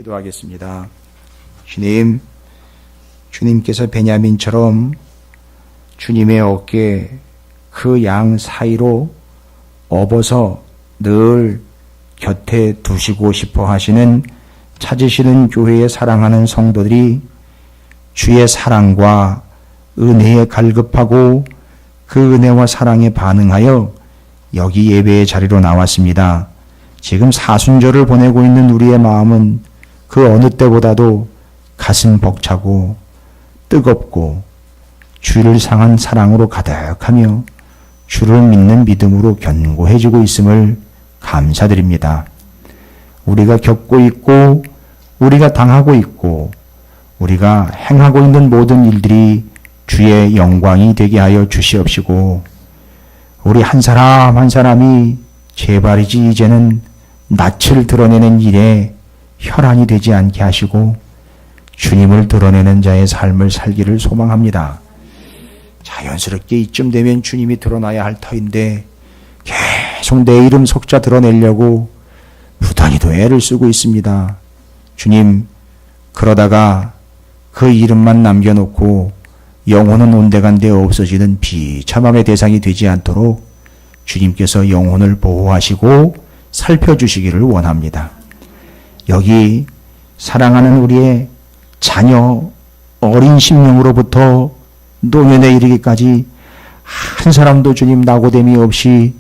기도하겠습니다. 주님, 주님께서 베냐민처럼 주님의 어깨 그 양 사이로 업어서 늘 곁에 두시고 싶어 하시는 찾으시는 교회에 사랑하는 성도들이 주의 사랑과 은혜에 갈급하고 그 은혜와 사랑에 반응하여 여기 예배의 자리로 나왔습니다. 지금 사순절을 보내고 있는 우리의 마음은 그 어느 때보다도 가슴 벅차고 뜨겁고 주를 향한 사랑으로 가득하며 주를 믿는 믿음으로 견고해지고 있음을 감사드립니다. 우리가 겪고 있고 우리가 당하고 있고 우리가 행하고 있는 모든 일들이 주의 영광이 되게 하여 주시옵시고 우리 한 사람 한 사람이 제발이지 이제는 낯을 드러내는 일에 혈안이 되지 않게 하시고 주님을 드러내는 자의 삶을 살기를 소망합니다. 자연스럽게 이쯤 되면 주님이 드러나야 할 터인데 계속 내 이름 석자 드러내려고 부단히도 애를 쓰고 있습니다. 주님, 그러다가 그 이름만 남겨놓고 영혼은 온데간데 없어지는 비참함의 대상이 되지 않도록 주님께서 영혼을 보호하시고 살펴주시기를 원합니다. 여기 사랑하는 우리의 자녀 어린 심령으로부터 노년에 이르기까지 한 사람도 주님 낙오됨이 없이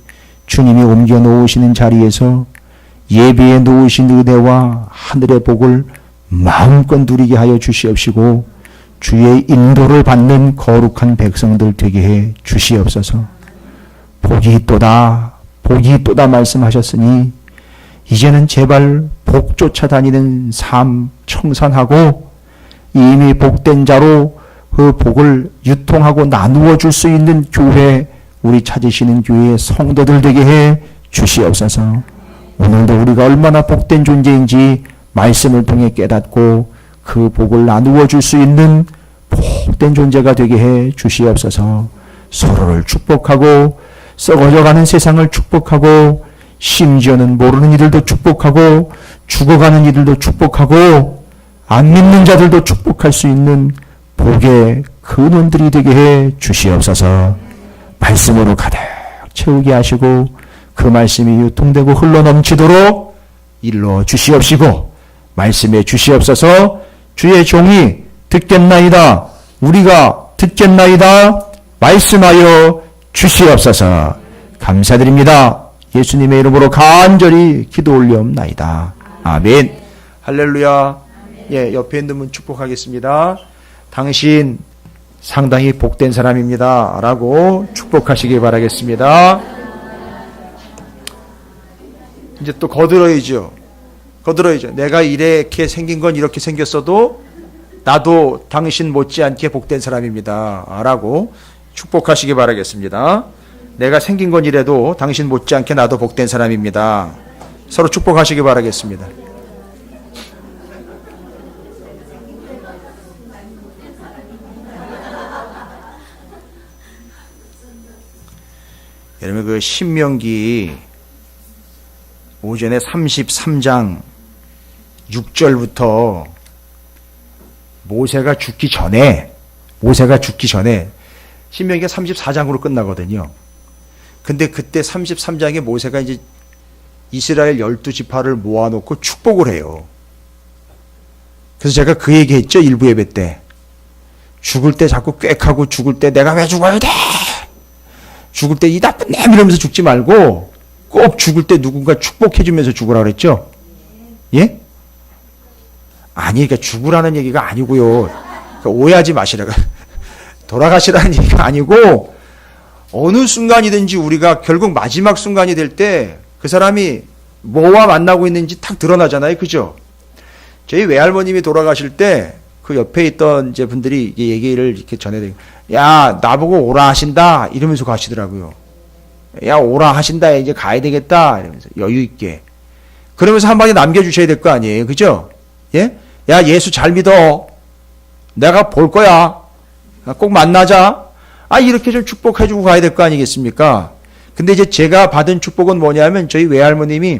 주님이 옮겨 놓으시는 자리에서 예비에 놓으신 은혜와 하늘의 복을 마음껏 누리게 하여 주시옵시고 주의 인도를 받는 거룩한 백성들 되게 해 주시옵소서. 복이 있도다 말씀하셨으니 이제는 제발 복 쫓아다니는 삶 청산하고 이미 복된 자로 그 복을 유통하고 나누어 줄 수 있는 교회, 우리 찾으시는 교회의 성도들 되게 해 주시옵소서. 오늘도 우리가 얼마나 복된 존재인지 말씀을 통해 깨닫고 그 복을 나누어 줄 수 있는 복된 존재가 되게 해 주시옵소서. 서로를 축복하고 썩어져가는 세상을 축복하고 심지어는 모르는 이들도 축복하고 죽어가는 이들도 축복하고 안 믿는 자들도 축복할 수 있는 복의 근원들이 되게 해 주시옵소서. 말씀으로 가득 채우게 하시고 그 말씀이 유통되고 흘러넘치도록 일러 주시옵시고 말씀해 주시옵소서. 주의 종이 듣겠나이다. 우리가 듣겠나이다. 말씀하여 주시옵소서. 감사드립니다. 예수님의 이름으로 간절히 기도 올려옵나이다. 아멘. 할렐루야. 예, 옆에 있는 분 축복하겠습니다. 당신 상당히 복된 사람입니다. 라고 축복하시기 바라겠습니다. 이제 또 거들어야죠. 내가 이렇게 생긴 건 이렇게 생겼어도 나도 당신 못지않게 복된 사람입니다. 라고 축복하시기 바라겠습니다. 내가 생긴 건 이래도 당신 못지않게 나도 복된 사람입니다. 서로 축복하시기 바라겠습니다. 여러분 그 신명기 오전에 33장 6절부터 모세가 죽기 전에 신명기가 34장으로 끝나거든요. 근데 그때 33장에 모세가 이제 이스라엘 12지파를 모아놓고 축복을 해요. 그래서 제가 그 얘기했죠. 일부 예배 때. 죽을 때 자꾸 꽥하고 죽을 때 내가 왜 죽어야 돼? 죽을 때 이 나쁜 놈 이러면서 죽지 말고 꼭 죽을 때 누군가 축복해주면서 죽으라 그랬죠? 예? 아니, 그러니까 죽으라는 얘기가 아니고요. 그러니까 오해하지 마시라고. 돌아가시라는 얘기가 아니고 어느 순간이든지 우리가 결국 마지막 순간이 될 때 그 사람이 뭐와 만나고 있는지 탁 드러나잖아요. 그죠? 저희 외할머님이 돌아가실 때 그 옆에 있던 이제 분들이 얘기를 이렇게 전해드리고, 야, 나보고 오라 하신다. 이러면서 가시더라고요. 야, 오라 하신다. 이제 가야 되겠다. 이러면서 여유있게. 그러면서 한마디 남겨주셔야 될 거 아니에요. 그죠? 예? 야, 예수 잘 믿어. 내가 볼 거야. 꼭 만나자. 이렇게 좀 축복해주고 가야 될 거 아니겠습니까? 근데 이제 제가 받은 축복은 뭐냐면 저희 외할머님이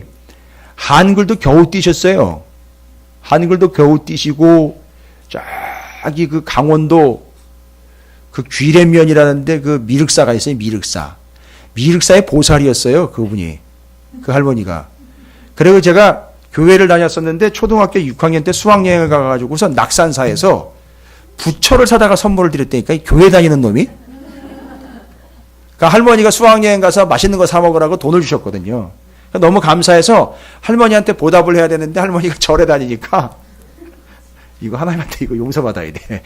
한글도 겨우 띄셨어요. 한글도 겨우 띄시고 저기 그 강원도 그 귀례면이라는데 그 미륵사가 있어요. 미륵사의 보살이었어요. 그분이. 그 할머니가. 그리고 제가 교회를 다녔었는데 초등학교 6학년 때 수학여행을 가가지고서 낙산사에서 부처를 사다가 선물을 드렸다니까 교회 다니는 놈이. 그러니까 할머니가 수학여행 가서 맛있는 거 사 먹으라고 돈을 주셨거든요. 너무 감사해서 할머니한테 보답을 해야 되는데 할머니가 절에 다니니까 이거 하나님한테 이거 용서받아야 돼.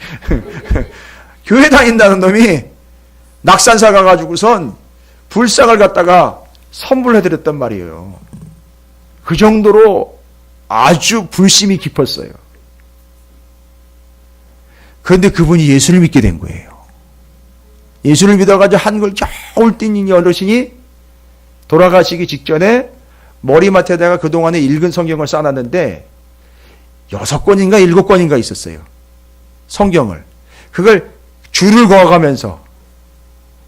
교회 다닌다는 놈이 낙산사 가가지고선 불상을 갖다가 선물해드렸단 말이에요. 그 정도로 아주 불심이 깊었어요. 그런데 그분이 예수를 믿게 된 거예요. 예수를 믿어가지고 한글 겨울 뛴 어르신이 돌아가시기 직전에 머리맡에다가 그동안에 읽은 성경을 쌓아놨는데 6권인가 7권인가 있었어요. 성경을. 그걸 줄을 그어가면서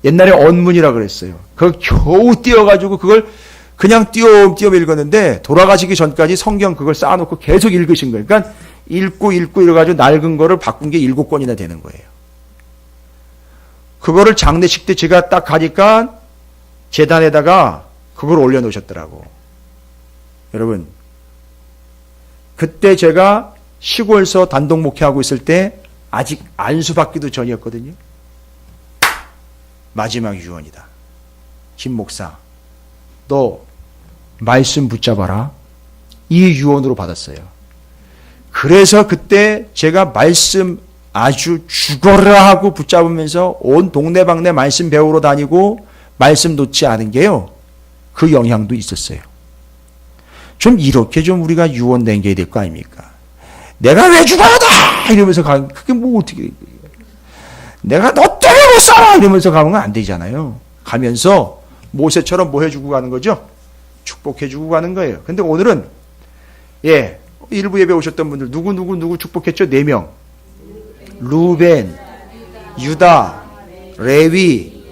옛날에 언문이라 그랬어요. 그걸 겨우 띄어가지고 그걸 그냥 띄엄띄엄 읽었는데 돌아가시기 전까지 성경 그걸 쌓아놓고 계속 읽으신 거예요. 그러니까 읽고 이래가지고 낡은 거를 바꾼 게 7권이나 되는 거예요. 그거를 장례식 때 제가 딱 가니까 제단에다가 그걸 올려놓으셨더라고. 여러분, 그때 제가 시골서 단독 목회하고 있을 때 아직 안수받기도 전이었거든요. 마지막 유언이다. 김 목사, 너 말씀 붙잡아라. 이 유언으로 받았어요. 그래서 그때 제가 말씀 아주 죽어라 하고 붙잡으면서 온 동네방네 말씀 배우러 다니고 말씀 놓지 않은 게요. 그 영향도 있었어요. 좀 이렇게 좀 우리가 유언 남겨야 될 거 아닙니까? 내가 왜 죽어야 돼! 이러면서 가면 그게 뭐 어떻게 내가 너 때문에 못 살아! 이러면서 가면 안 되잖아요. 가면서 모세처럼 뭐 해주고 가는 거죠? 축복해주고 가는 거예요. 근데 오늘은 일부 예배 오셨던 분들 누구 축복했죠? 4명. 루벤, 유다, 레위,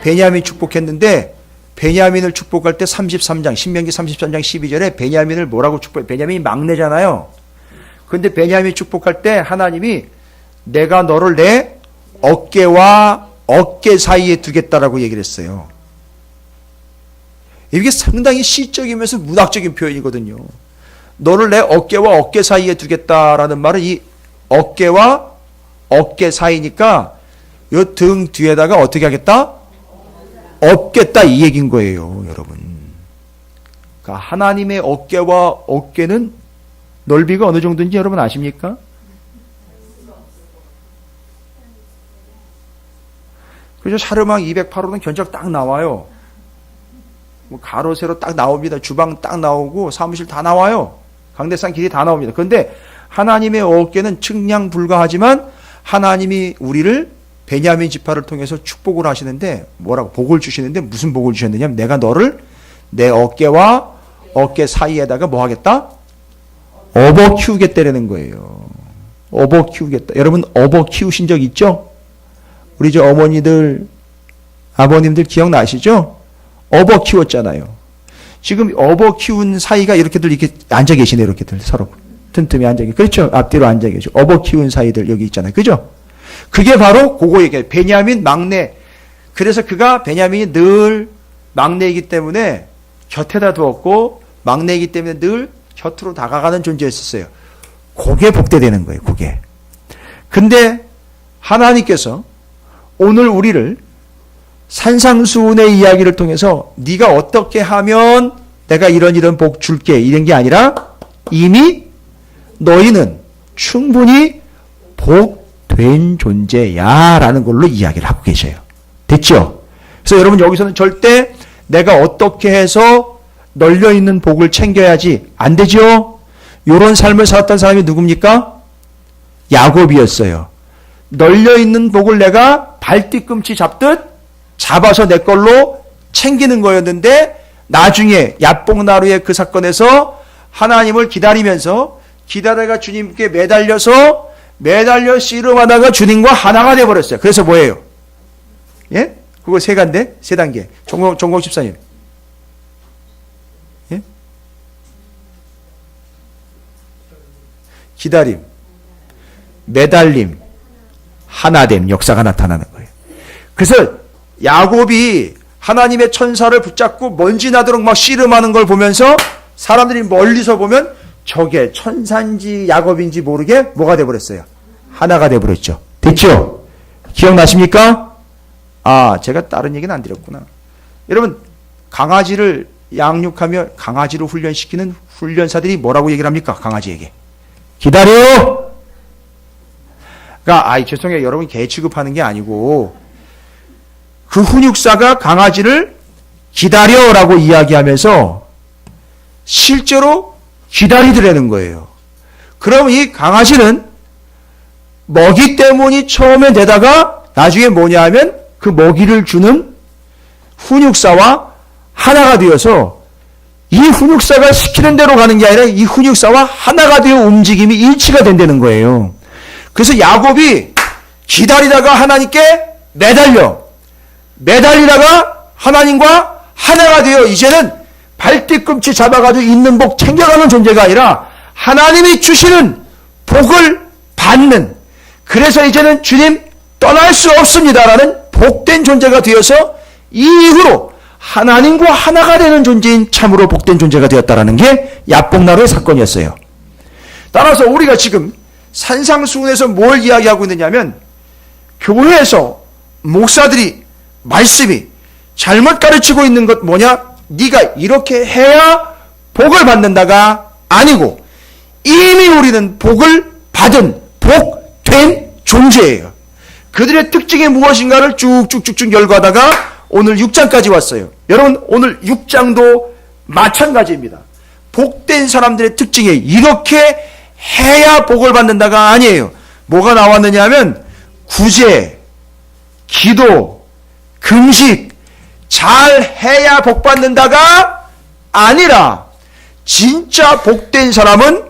베냐민 축복했는데 베냐민을 축복할 때 33장, 신명기 33장 12절에 베냐민을 뭐라고 축복해? 베냐민이 막내잖아요. 근데 베냐민 축복할 때 하나님이 내가 너를 내 어깨와 어깨 사이에 두겠다라고 얘기를 했어요. 이게 상당히 시적이면서 문학적인 표현이거든요. 너를 내 어깨와 어깨 사이에 두겠다라는 말은 이 어깨와 어깨 사이니까 이 등 뒤에다가 어떻게 하겠다? 업겠다 이 얘기인 거예요, 여러분. 그러니까 하나님의 어깨와 어깨는 넓이가 어느 정도인지 여러분 아십니까? 그죠? 샤르망 208호는 견적 딱 나와요. 뭐 가로 세로 딱 나옵니다. 주방 딱 나오고 사무실 다 나와요. 강대상 길이 다 나옵니다. 그런데 하나님의 어깨는 측량 불가하지만 하나님이 우리를 베냐민 지파를 통해서 축복을 하시는데 뭐라고 복을 주시는데 무슨 복을 주셨느냐면 내가 너를 내 어깨와 어깨 사이에다가 뭐 하겠다? 업어 키우겠다라는 거예요. 업어 키우겠다. 여러분 업어 키우신 적 있죠? 우리 저 어머니들 아버님들 기억나시죠? 업어 키웠잖아요. 지금 업어 키운 사이가 이렇게들 이렇게 앉아 계시네요. 이렇게들 서로 틈틈이 앉아 계시고 그렇죠? 앞뒤로 앉아 계시고 업어 키운 사이들 여기 있잖아요. 그죠? 그게 바로 그거 얘기예요. 베냐민 막내. 그래서 그가 베냐민이 늘 막내이기 때문에 곁에다 두었고 막내이기 때문에 늘 곁으로 다가가는 존재였었어요. 그게 복되되는 거예요. 그게. 근데 하나님께서 오늘 우리를 산상수훈의 이야기를 통해서 네가 어떻게 하면 내가 이런 복 줄게 이런 게 아니라 이미 너희는 충분히 복된 존재야 라는 걸로 이야기를 하고 계셔요. 됐죠? 그래서 여러분 여기서는 절대 내가 어떻게 해서 널려있는 복을 챙겨야지 안 되죠? 이런 삶을 살았던 사람이 누굽니까? 야곱이었어요. 널려있는 복을 내가 발뒤꿈치 잡듯 잡아서 내 걸로 챙기는 거였는데 나중에 야복나루의 그 사건에서 하나님을 기다리면서 기다려가 주님께 매달려 씨름하다가 주님과 하나가 돼버렸어요. 그래서 뭐예요? 예? 그거 세 단계. 종공 집사님. 예? 기다림, 매달림, 하나됨 역사가 나타나는 거예요. 그래서 야곱이 하나님의 천사를 붙잡고 먼지 나도록 막 씨름하는 걸 보면서 사람들이 멀리서 보면 저게 천사인지 야곱인지 모르게 뭐가 돼버렸어요? 하나가 돼버렸죠. 됐죠? 기억나십니까? 아, 제가 다른 얘기는 안 드렸구나. 여러분, 강아지를 양육하며 강아지로 훈련시키는 훈련사들이 뭐라고 얘기를 합니까? 강아지에게. 기다려! 그러니까, 죄송해요. 여러분 개 취급하는 게 아니고, 그 훈육사가 강아지를 기다려라고 이야기하면서 실제로 기다리더라는 거예요. 그럼 이 강아지는 먹이 때문이 처음에 되다가 나중에 뭐냐 하면 그 먹이를 주는 훈육사와 하나가 되어서 이 훈육사가 시키는 대로 가는 게 아니라 이 훈육사와 하나가 되어 움직임이 일치가 된다는 거예요. 그래서 야곱이 기다리다가 하나님께 매달리다가 하나님과 하나가 되어 이제는 발뒤꿈치 잡아가지고 있는 복 챙겨가는 존재가 아니라 하나님이 주시는 복을 받는, 그래서 이제는 주님 떠날 수 없습니다라는 복된 존재가 되어서 이 이후로 하나님과 하나가 되는 존재인 참으로 복된 존재가 되었다라는 게 야복나루의 사건이었어요. 따라서 우리가 지금 산상수훈에서 뭘 이야기하고 있느냐면 교회에서 목사들이 말씀이 잘못 가르치고 있는 것 뭐냐? 네가 이렇게 해야 복을 받는다가 아니고 이미 우리는 복을 받은 복된 존재예요. 그들의 특징이 무엇인가를 쭉쭉쭉쭉 열거하다가 오늘 6장까지 왔어요. 여러분 오늘 6장도 마찬가지입니다. 복된 사람들의 특징이 이렇게 해야 복을 받는다가 아니에요. 뭐가 나왔느냐 하면 구제, 기도, 금식 잘 해야 복 받는다가 아니라 진짜 복된 사람은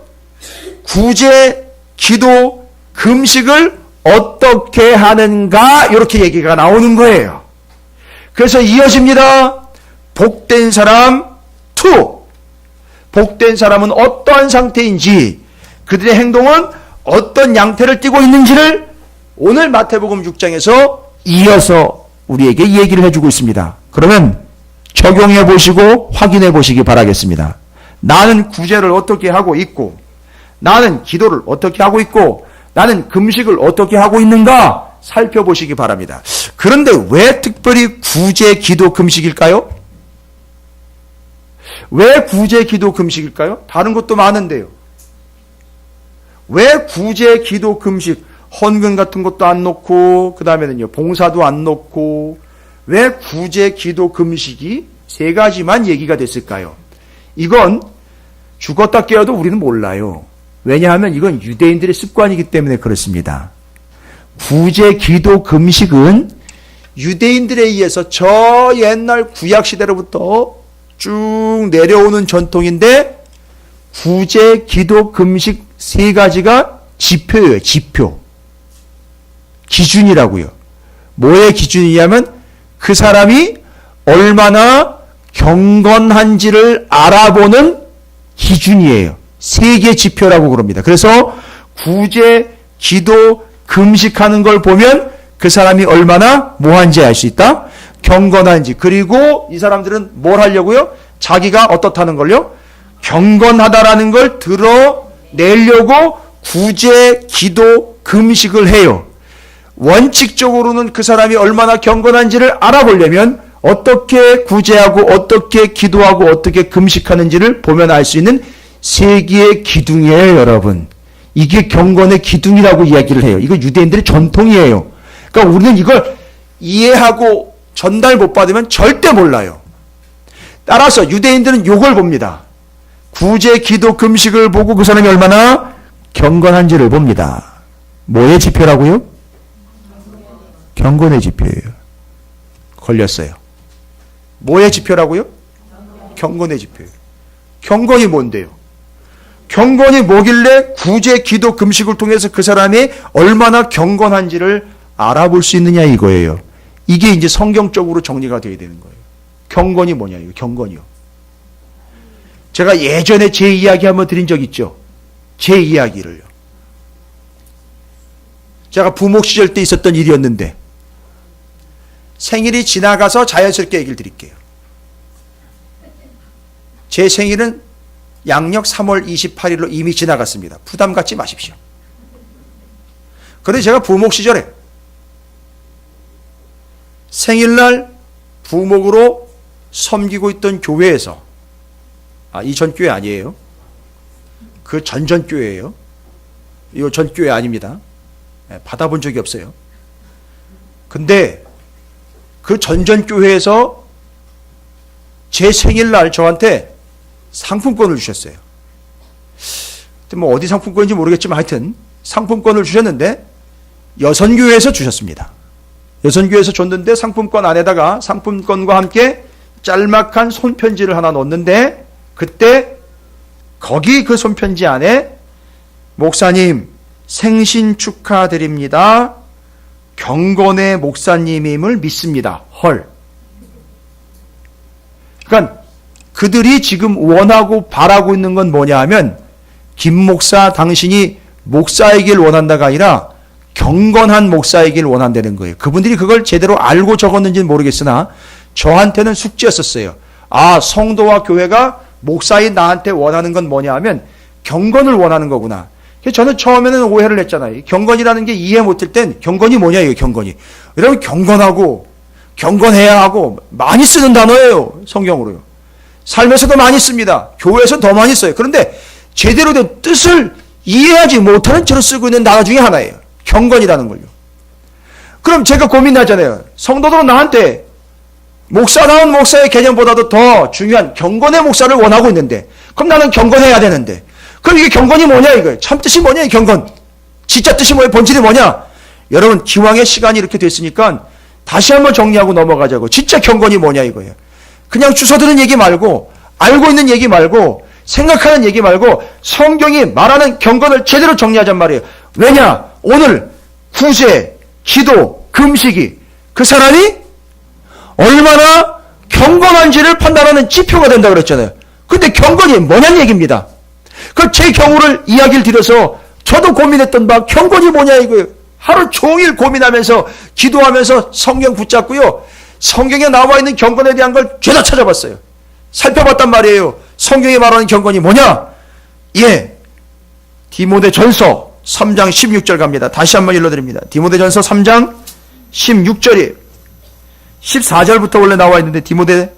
구제, 기도, 금식을 어떻게 하는가 이렇게 얘기가 나오는 거예요. 그래서 이어집니다. 복된 사람 2. 복된 사람은 어떠한 상태인지 그들의 행동은 어떤 양태를 띠고 있는지를 오늘 마태복음 6장에서 이어서 우리에게 얘기를 해주고 있습니다. 그러면 적용해 보시고 확인해 보시기 바라겠습니다. 나는 구제를 어떻게 하고 있고 나는 기도를 어떻게 하고 있고 나는 금식을 어떻게 하고 있는가 살펴보시기 바랍니다. 그런데 왜 특별히 구제, 기도, 금식일까요? 왜 구제, 기도, 금식일까요? 다른 것도 많은데요. 왜 구제, 기도, 금식, 헌금 같은 것도 안 놓고 그 다음에는요 봉사도 안 놓고 왜 구제, 기도, 금식이 세 가지만 얘기가 됐을까요? 이건 죽었다 깨어도 우리는 몰라요. 왜냐하면 이건 유대인들의 습관이기 때문에 그렇습니다. 구제, 기도, 금식은 유대인들에 의해서 저 옛날 구약시대로부터 쭉 내려오는 전통인데 구제, 기도, 금식 세 가지가 지표예요. 지표. 기준이라고요. 뭐의 기준이냐면 그 사람이 얼마나 경건한지를 알아보는 기준이에요. 세계 지표라고 그럽니다. 그래서 구제, 기도, 금식하는 걸 보면 그 사람이 얼마나 뭐한지 알 수 있다. 경건한지. 그리고 이 사람들은 뭘 하려고요? 자기가 어떻다는 걸요? 경건하다라는 걸 드러내려고 구제, 기도, 금식을 해요. 원칙적으로는 그 사람이 얼마나 경건한지를 알아보려면 어떻게 구제하고 어떻게 기도하고 어떻게 금식하는지를 보면 알 수 있는 세계의 기둥이에요, 여러분. 이게 경건의 기둥이라고 이야기를 해요. 이거 유대인들의 전통이에요. 그러니까 우리는 이걸 이해하고 전달 못 받으면 절대 몰라요. 따라서 유대인들은 이걸 봅니다. 구제, 기도, 금식을 보고 그 사람이 얼마나 경건한지를 봅니다. 뭐의 지표라고요? 경건의 지표예요. 걸렸어요. 뭐의 지표라고요? 경건의 지표예요. 경건이 뭔데요? 경건이 뭐길래 구제, 기도, 금식을 통해서 그 사람이 얼마나 경건한지를 알아볼 수 있느냐 이거예요. 이게 이제 성경적으로 정리가 되어야 되는 거예요. 경건이 뭐냐 이거 경건이요. 제가 예전에 제 이야기 한번 드린 적 있죠. 제 이야기를요. 제가 부목 시절 때 있었던 일이었는데 생일이 지나가서 자연스럽게 얘기를 드릴게요. 제 생일은 양력 3월 28일로 이미 지나갔습니다. 부담 갖지 마십시오. 그런데 제가 부목 시절에 생일날 부목으로 섬기고 있던 교회에서, 이 전 교회 아니에요. 그 전 교회예요. 이 전 교회 아닙니다. 받아본 적이 없어요. 근데 그 전 교회에서 제 생일날 저한테 상품권을 주셨어요. 뭐 어디 상품권인지 모르겠지만 하여튼 상품권을 주셨는데 여선교회에서 주셨습니다. 여선교회에서 줬는데 상품권 안에다가 상품권과 함께 짤막한 손편지를 하나 넣었는데 그때 거기 그 손편지 안에 목사님 생신 축하드립니다. 경건의 목사님임을 믿습니다. 헐. 그러니까 그들이 지금 원하고 바라고 있는 건 뭐냐 하면 김 목사 당신이 목사이길 원한다가 아니라 경건한 목사이길 원한다는 거예요. 그분들이 그걸 제대로 알고 적었는지는 모르겠으나 저한테는 숙제였었어요. 성도와 교회가 목사인 나한테 원하는 건 뭐냐 하면 경건을 원하는 거구나. 저는 처음에는 오해를 했잖아요. 경건이라는 게 이해 못할 땐 경건이 뭐냐 이거 경건이. 여러분 경건하고 경건해야 하고 많이 쓰는 단어예요. 성경으로요. 삶에서도 많이 씁니다. 교회에서 더 많이 써요. 그런데 제대로 된 뜻을 이해하지 못하는 채로 쓰고 있는 단어 중에 하나예요. 경건이라는 걸요. 그럼 제가 고민하잖아요. 성도들은 나한테 목사다운 목사의 개념보다도 더 중요한 경건의 목사를 원하고 있는데 그럼 나는 경건해야 되는데 그럼 이게 경건이 뭐냐 이거예요. 참 뜻이 뭐냐 이 경건. 진짜 뜻이 뭐예요. 본질이 뭐냐. 여러분 기왕에 시간이 이렇게 됐으니까 다시 한번 정리하고 넘어가자고. 진짜 경건이 뭐냐 이거예요. 그냥 주워드는 얘기 말고 알고 있는 얘기 말고 생각하는 얘기 말고 성경이 말하는 경건을 제대로 정리하잔 말이에요. 왜냐? 오늘 구제, 기도, 금식이 그 사람이 얼마나 경건한지를 판단하는 지표가 된다고 그랬잖아요. 근데 경건이 뭐냐는 얘기입니다. 그 제 경우를 이야기를 드려서 저도 고민했던 바 경건이 뭐냐 이거예요. 하루 종일 고민하면서 기도하면서 성경 붙잡고요. 성경에 나와 있는 경건에 대한 걸 죄다 찾아봤어요. 살펴봤단 말이에요. 성경이 말하는 경건이 뭐냐? 디모데전서 3장 16절 갑니다. 다시 한번 읽어드립니다. 디모데전서 3장 16절이에요. 14절부터 원래 나와 있는데 디모데전서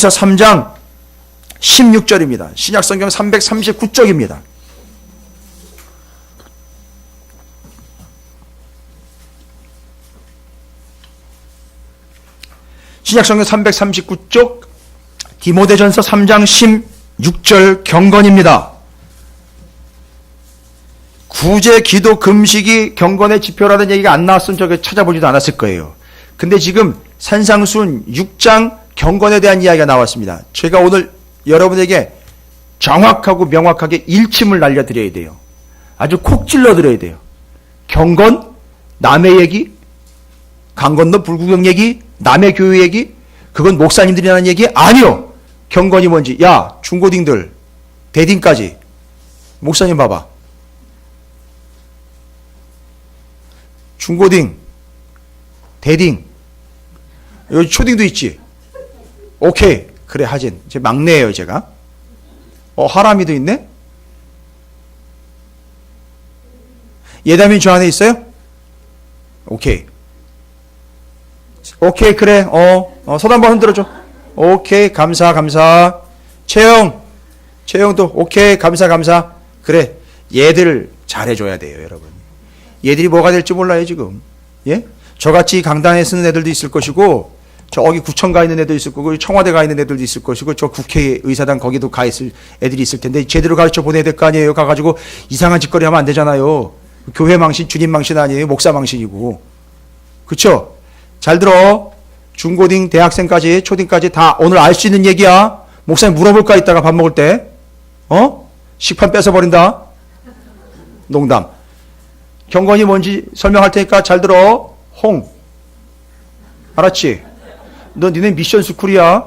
3장 16절입니다. 신약성경 339쪽입니다. 신약성경 339쪽 디모데전서 3장 16절 경건입니다. 구제, 기도, 금식이 경건의 지표라는 얘기가 안 나왔으면 저게 찾아보지도 않았을 거예요. 근데 지금 산상순 6장 경건에 대한 이야기가 나왔습니다. 제가 오늘 여러분에게 정확하고 명확하게 일침을 날려드려야 돼요. 아주 콕 찔러드려야 돼요. 경건, 남의 얘기, 강 건너 불구경 얘기, 남의 교회 얘기, 그건 목사님들이 하는 얘기 아니요. 경건이 뭔지. 야, 중고딩들, 대딩까지. 목사님 봐봐. 중고딩, 대딩, 여기 초딩도 있지. 오케이. 그래, 하진. 제 막내예요, 제가. 하람이도 있네? 예담이 저 안에 있어요? 오케이. 오케이, 그래. 손 한번 흔들어줘. 오케이, 감사. 채영도, 오케이, 감사. 그래. 얘들 잘해줘야 돼요, 여러분. 얘들이 뭐가 될지 몰라요, 지금. 예? 저같이 강단에 쓰는 애들도 있을 것이고, 저기 구청 가 있는 애도 있을 거고, 청와대 가 있는 애들도 있을 것이고, 저 국회의사당 거기도 가 있을 애들이 있을 텐데, 제대로 가르쳐 보내야 될 거 아니에요? 가가지고 이상한 짓거리 하면 안 되잖아요. 교회 망신, 주님 망신 아니에요? 목사 망신이고. 그쵸? 잘 들어. 중고딩, 대학생까지, 초딩까지 다 오늘 알 수 있는 얘기야. 목사님 물어볼까 이따가 밥 먹을 때. 식판 뺏어버린다. 농담. 경건이 뭔지 설명할 테니까 잘 들어. 알았지? 너 니네 미션 스쿨이야.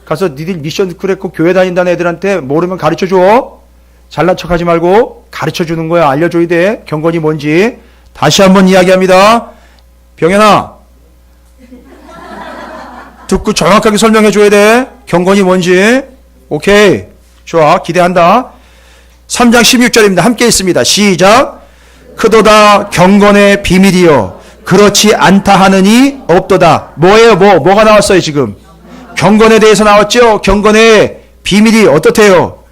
가서 니들 미션 스쿨 했고 교회 다닌다는 애들한테 모르면 가르쳐줘. 잘난 척하지 말고 가르쳐주는 거야. 알려줘야 돼. 경건이 뭔지. 다시 한번 이야기합니다. 병현아, 듣고 정확하게 설명해 줘야 돼. 경건이 뭔지. 오케이. 좋아. 기대한다. 3장 16절입니다. 함께 있습니다. 시작. 크도다 경건의 비밀이요 그렇지 않다 하느니 없도다. 뭐예요? 뭐가 나왔어요 지금? 경건에 대해서 나왔죠. 경건의 비밀이 어떻대요?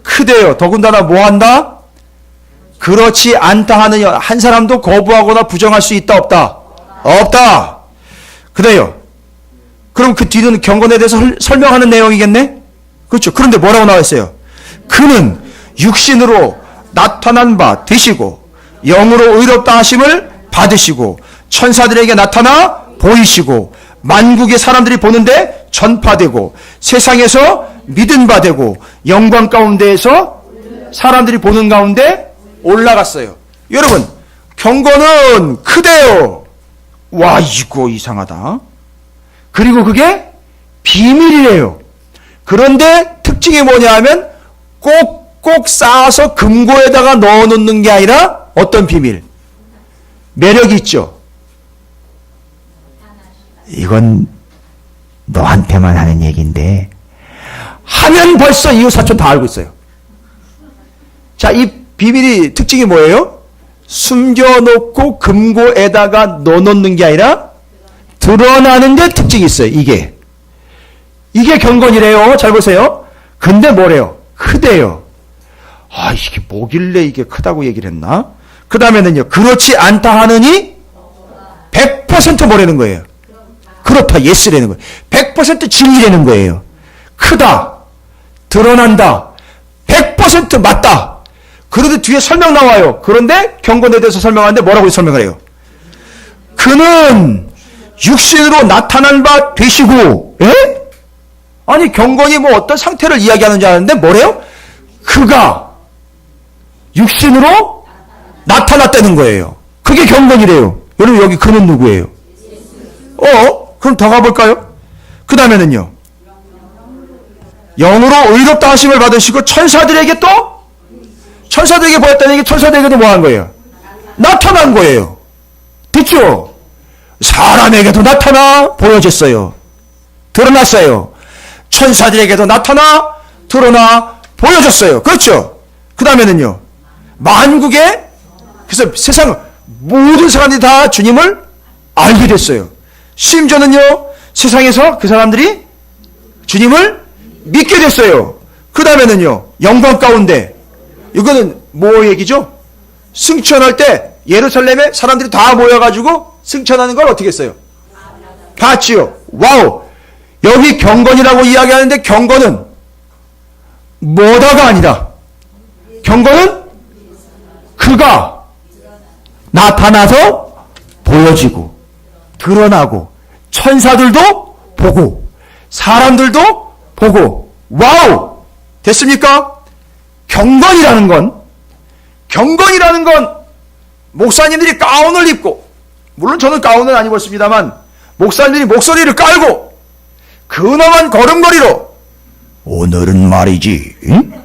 크대요. 더군다나 뭐한다? 그렇지 않다 하느니 한 사람도 거부하거나 부정할 수 있다 없다? 없다. 그래요. 그럼 그 뒤는 경건에 대해서 설명하는 내용이겠네? 그렇죠. 그런데 뭐라고 나와 있어요? 그는 육신으로 나타난 바 되시고 영으로 의롭다 하심을 받으시고 천사들에게 나타나 보이시고 만국의 사람들이 보는데 전파되고 세상에서 믿은 바 되고 영광 가운데에서 사람들이 보는 가운데 올라갔어요. 여러분, 경건은 크대요. 와, 이거 이상하다. 그리고 그게 비밀이래요. 그런데 특징이 뭐냐 하면 꼭꼭 쌓아서 금고에다가 넣어놓는 게 아니라 어떤 비밀? 매력이 있죠. 이건 너한테만 하는 얘기인데 하면 벌써 이웃 사촌 다 알고 있어요. 자, 이 비밀이 특징이 뭐예요? 숨겨놓고 금고에다가 넣어놓는 게 아니라 드러나는 데 특징이 있어요. 이게 경건이래요. 잘 보세요. 근데 뭐래요? 크대요. 아, 이게 뭐길래 이게 크다고 얘기를 했나? 그 다음에는요, 그렇지 않다 하느니 100% 뭐라는 거예요? 그렇다, 예스라는 거예요. 100% 진리라는 거예요. 크다, 드러난다, 100% 맞다. 그런데 뒤에 설명 나와요. 그런데 경건에 대해서 설명하는데 뭐라고 설명을 해요? 그는 육신으로 나타난 바 되시고, 예? 아니, 경건이 뭐 어떤 상태를 이야기하는 줄 아는데 뭐래요? 그가 육신으로 나타났다는 거예요. 그게 경건이래요. 여러분, 여기 그는 누구예요? 그럼 더 가볼까요? 그 다음에는요, 영으로 의롭다 하심을 받으시고 천사들에게 또 천사들에게 보였다는 얘기. 천사들에게도 뭐 한 거예요? 나타난 거예요. 됐죠? 사람에게도 나타나 보여졌어요. 드러났어요. 천사들에게도 나타나 드러나 보여졌어요. 그렇죠? 그 다음에는요, 만국에, 그래서 세상 모든 사람들이 다 주님을 알게 됐어요. 심지어는요, 세상에서 그 사람들이 주님을 믿게 됐어요. 그 다음에는요, 영광 가운데, 이거는 뭐 얘기죠? 승천할 때 예루살렘에 사람들이 다 모여가지고 승천하는 걸 어떻게 했어요? 봤지요. 와우. 여기 경건이라고 이야기하는데 경건은 뭐다가 아니라 경건은 그가 나타나서 보여지고 드러나고 천사들도 보고 사람들도 보고. 와우. 됐습니까? 경건이라는 건 목사님들이 가운을 입고, 물론 저는 가운은 안 입었습니다만 목사님들이 목소리를 깔고 근엄한 걸음걸이로 오늘은 말이지, 응?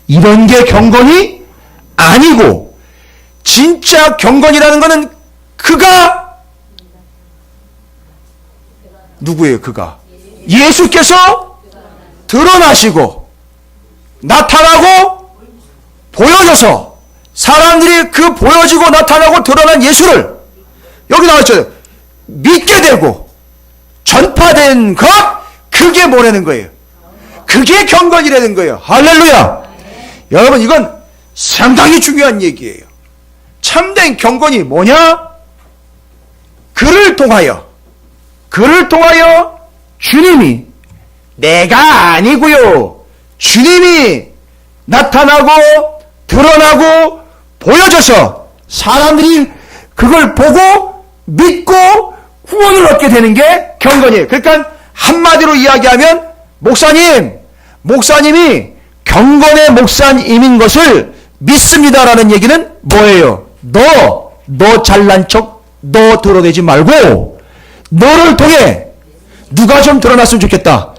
이런 게 경건이 아니고, 진짜 경건이라는 거는 그가 누구예요? 그가 예수께서 드러나시고 나타나고 보여져서 사람들이 그 보여지고 나타나고 드러난 예수를 여기 나왔죠. 믿게 되고 전파된 것, 그게 뭐라는 거예요? 그게 경건이라는 거예요. 할렐루야. 여러분, 이건 상당히 중요한 얘기예요. 참된 경건이 뭐냐? 그를 통하여 주님이, 내가 아니고요, 주님이 나타나고 드러나고 보여져서 사람들이 그걸 보고 믿고 구원을 얻게 되는 게 경건이에요. 그러니까 한마디로 이야기하면 목사님이 경건의 목사님인 것을 믿습니다라는 얘기는 뭐예요? 너 잘난 척 너 드러내지 말고 너를 통해 누가 좀 드러났으면 좋겠다.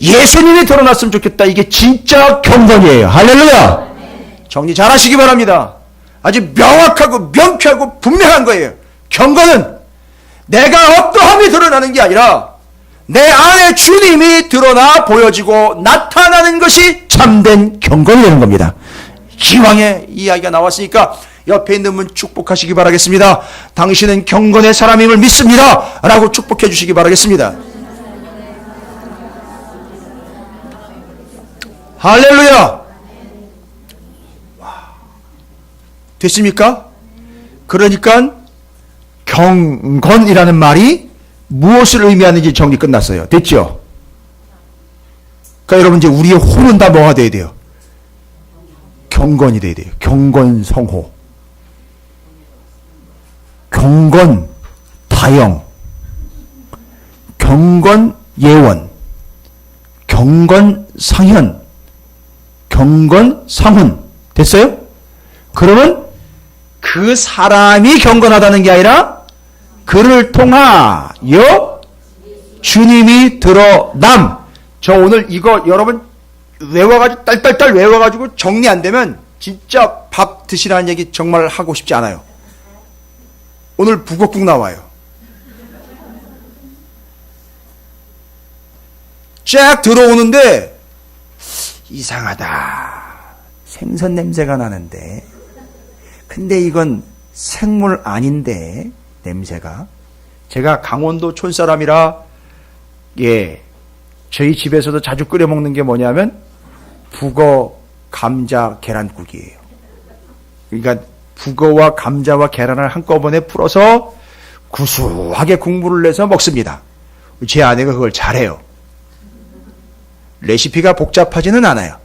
예수님이 드러났으면 좋겠다. 이게 진짜 경건이에요. 할렐루야. 정리 잘 하시기 바랍니다. 아주 명확하고 명쾌하고 분명한 거예요. 경건은 내가 어떠함이 드러나는 게 아니라 내 안에 주님이 드러나 보여지고 나타나는 것이 참된 경건이라는 겁니다. 기왕에 이야기가 나왔으니까 옆에 있는 분 축복하시기 바라겠습니다. 당신은 경건의 사람임을 믿습니다 라고 축복해 주시기 바라겠습니다. 할렐루야. 됐습니까? 그러니까 경건이라는 말이 무엇을 의미하는지 정리 끝났어요. 됐죠? 그러니까 여러분 이제 우리의 호는 다 뭐가 돼야 돼요? 경건이 돼야 돼요. 경건성호, 경건다영, 경건예원, 경건상현, 경건상훈. 됐어요? 그러면 그 사람이 경건하다는 게 아니라 그를 통하여 주님이 드러남. 저 오늘 이거 여러분 외워가지고 딸딸딸 외워가지고 정리 안 되면 진짜 밥 드시라는 얘기 정말 하고 싶지 않아요. 오늘 북어국 나와요. 쫙 들어오는데 이상하다. 생선 냄새가 나는데. 근데 이건 생물 아닌데 냄새가. 제가 강원도 촌사람이라 저희 집에서도 자주 끓여 먹는 게 뭐냐면 북어, 감자, 계란국이에요. 그러니까 북어와 감자와 계란을 한꺼번에 풀어서 구수하게 국물을 내서 먹습니다. 제 아내가 그걸 잘해요. 레시피가 복잡하지는 않아요.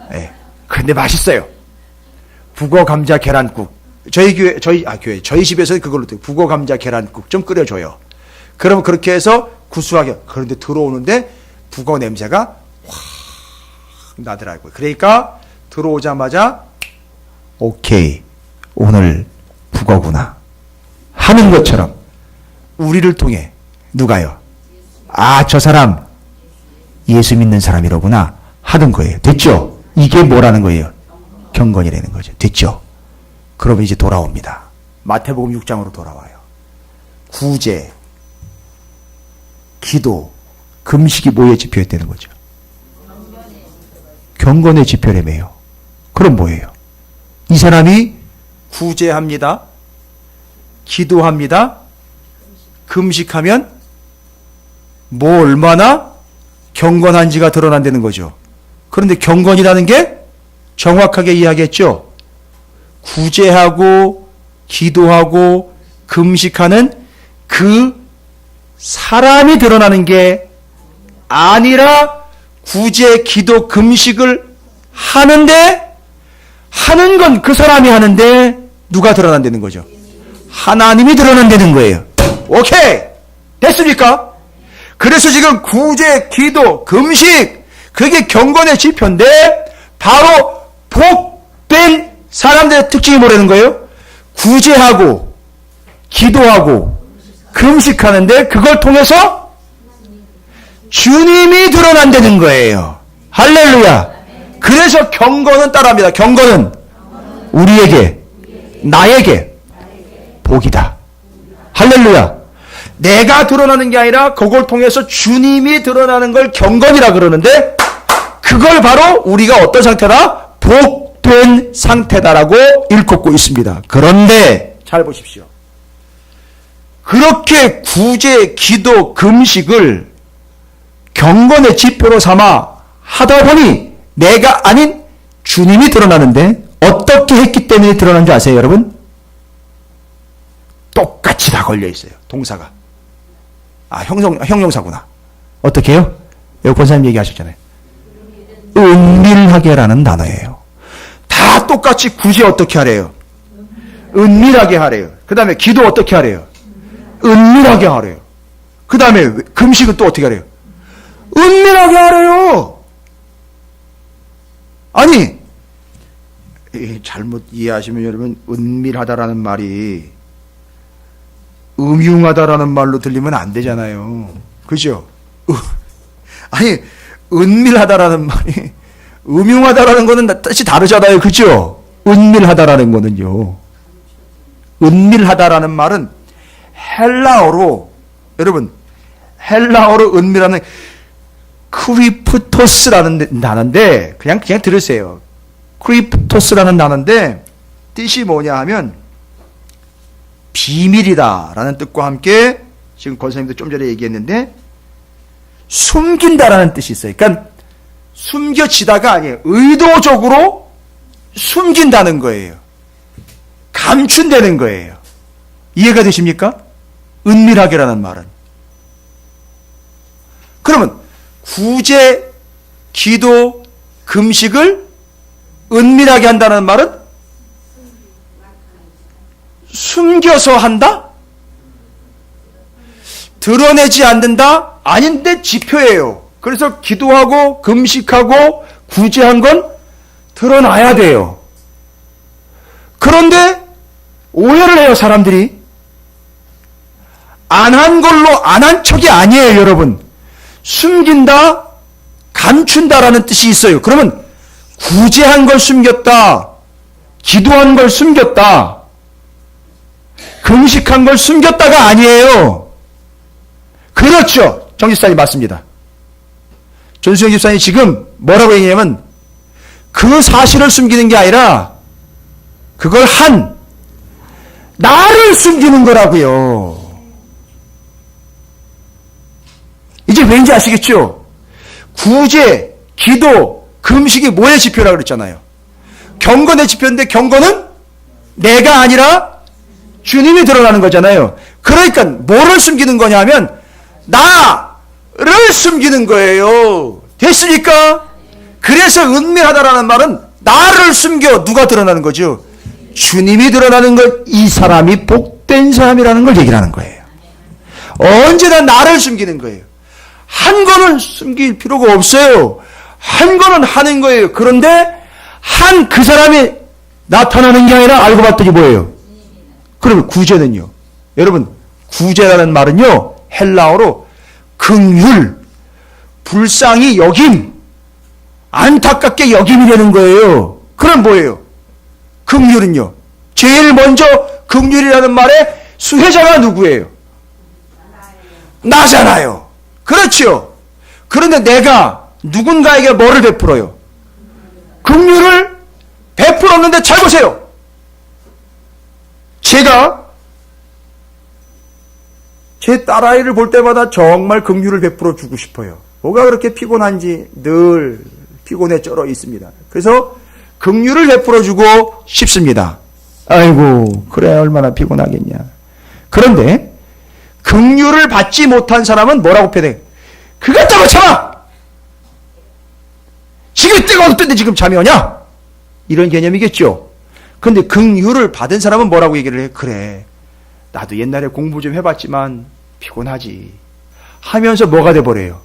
네. 근데 맛있어요. 북어, 감자, 계란국. 저희 집에서 그걸로 북어, 감자, 계란국 좀 끓여줘요. 그러면 그렇게 해서 구수하게. 그런데 들어오는데 북어 냄새가 확 나더라고요. 그러니까 들어오자마자 오케이, 오늘 북어구나 하는 것처럼 우리를 통해 누가요? 아, 저 사람 예수 믿는 사람이로구나 하는 거예요. 됐죠? 이게 뭐라는 거예요? 경건이라는 거죠. 됐죠? 그러면 이제 돌아옵니다. 마태복음 6장으로 돌아와요. 구제, 기도, 금식이 뭐의 지표였다는 거죠? 경건의 지표라며요. 그럼 뭐예요? 이 사람이 구제합니다. 기도합니다. 금식하면 뭐 얼마나 경건한지가 드러난다는 거죠. 그런데 경건이라는 게 정확하게 이야기했죠. 구제하고 기도하고 금식하는 그 사람이 드러나는 게 아니라 구제, 기도, 금식을 하는데 하는 건 그 사람이 하는데 누가 드러난다는 거죠? 하나님이 드러난다는 거예요. 오케이! 됐습니까? 그래서 지금 구제, 기도, 금식 그게 경건의 지표인데 바로 복된 사람들의 특징이 뭐라는 거예요? 구제하고 기도하고 금식하는데 그걸 통해서 주님이 드러난다는 거예요. 할렐루야. 그래서 경건은 따라합니다. 경건은 우리에게, 나에게 복이다. 할렐루야. 내가 드러나는 게 아니라 그걸 통해서 주님이 드러나는 걸 경건이라 그러는데 그걸 바로 우리가 어떤 상태다? 복된 상태다라고 일컫고 있습니다. 그런데 잘 보십시오. 그렇게 구제, 기도, 금식을 경건의 지표로 삼아 하다 보니 내가 아닌 주님이 드러나는데 어떻게 했기 때문에 드러난 줄 아세요, 여러분? 똑같이 다 걸려 있어요, 동사가. 아, 형용사구나. 어떻게 해요? 여기 권사님 얘기하셨잖아요. 은밀하게라는 단어예요. 다 똑같이 굳이 어떻게 하래요? 은밀하게 하래요. 그 다음에 기도 어떻게 하래요? 은밀하게 하래요. 그 다음에 금식은 또 어떻게 하래요? 은밀하게 하래요. 아니, 잘못 이해하시면 여러분, 은밀하다라는 말이 음흉하다라는 말로 들리면 안 되잖아요. 그죠? 아니, 은밀하다라는 말이 음흉하다라는 거는 뜻이 다르잖아요. 그죠? 은밀하다라는 거는요. 은밀하다라는 말은 헬라어로, 여러분, 헬라어로 은밀하는 크리프토스라는 단어인데, 그냥 들으세요. 크리프토스라는 단어인데, 뜻이 뭐냐 하면, 비밀이다라는 뜻과 함께, 지금 권사님도 좀 전에 얘기했는데, 숨긴다라는 뜻이 있어요. 그러니까, 숨겨지다가 아니에요. 의도적으로 숨긴다는 거예요. 감춘다는 거예요. 이해가 되십니까? 은밀하게라는 말은. 그러면 구제, 기도, 금식을 은밀하게 한다는 말은 숨겨서 한다? 드러내지 않는다? 아닌데 지표예요. 그래서 기도하고 금식하고 구제한 건 드러나야 돼요. 그런데 오해를 해요, 사람들이. 안 한 걸로 안 한 척이 아니에요, 여러분. 숨긴다, 감춘다라는 뜻이 있어요. 그러면 구제한 걸 숨겼다, 기도한 걸 숨겼다, 금식한 걸 숨겼다가 아니에요. 그렇죠. 정 집사님 맞습니다. 전수영 집사님 지금 뭐라고 얘기하냐면 그 사실을 숨기는 게 아니라 그걸 한 나를 숨기는 거라고요. 이제 왠지 아시겠죠? 구제, 기도, 금식이 뭐의 지표라고 그랬잖아요. 경건의 지표인데 경건은 내가 아니라 주님이 드러나는 거잖아요. 그러니까 뭐를 숨기는 거냐면 나를 숨기는 거예요. 됐습니까? 그래서 은밀하다라는 말은 나를 숨겨 누가 드러나는 거죠? 주님이 드러나는 것, 이 사람이 복된 사람이라는 걸 얘기를 하는 거예요. 언제나 나를 숨기는 거예요. 한 거는 숨길 필요가 없어요. 한 거는 하는 거예요. 그런데 한 그 사람이 나타나는 게 아니라 알고 봤더니 뭐예요? 그러면 구제는요. 여러분, 구제라는 말은요, 헬라어로 긍휼, 불쌍히 여김, 안타깝게 여김이 되는 거예요. 그럼 뭐예요? 긍휼은요. 제일 먼저 긍휼이라는 말의 수혜자가 누구예요? 나잖아요. 그렇죠. 그런데 내가 누군가에게 뭐를 베풀어요? 긍휼을 베풀었는데 잘 보세요. 제가 제 딸아이를 볼 때마다 정말 긍휼을 베풀어 주고 싶어요. 뭐가 그렇게 피곤한지 늘 피곤에 쩔어 있습니다. 그래서 긍휼을 베풀어 주고 싶습니다. 아이고, 그래 얼마나 피곤하겠냐. 그런데 긍휼을 받지 못한 사람은 뭐라고 표현해? 그것도 못 참아! 지금 때가 어떤데 지금 잠이 오냐? 이런 개념이겠죠. 근데 긍휼을 받은 사람은 뭐라고 얘기를 해? 그래, 나도 옛날에 공부 좀 해봤지만 피곤하지 하면서 뭐가 돼버려요?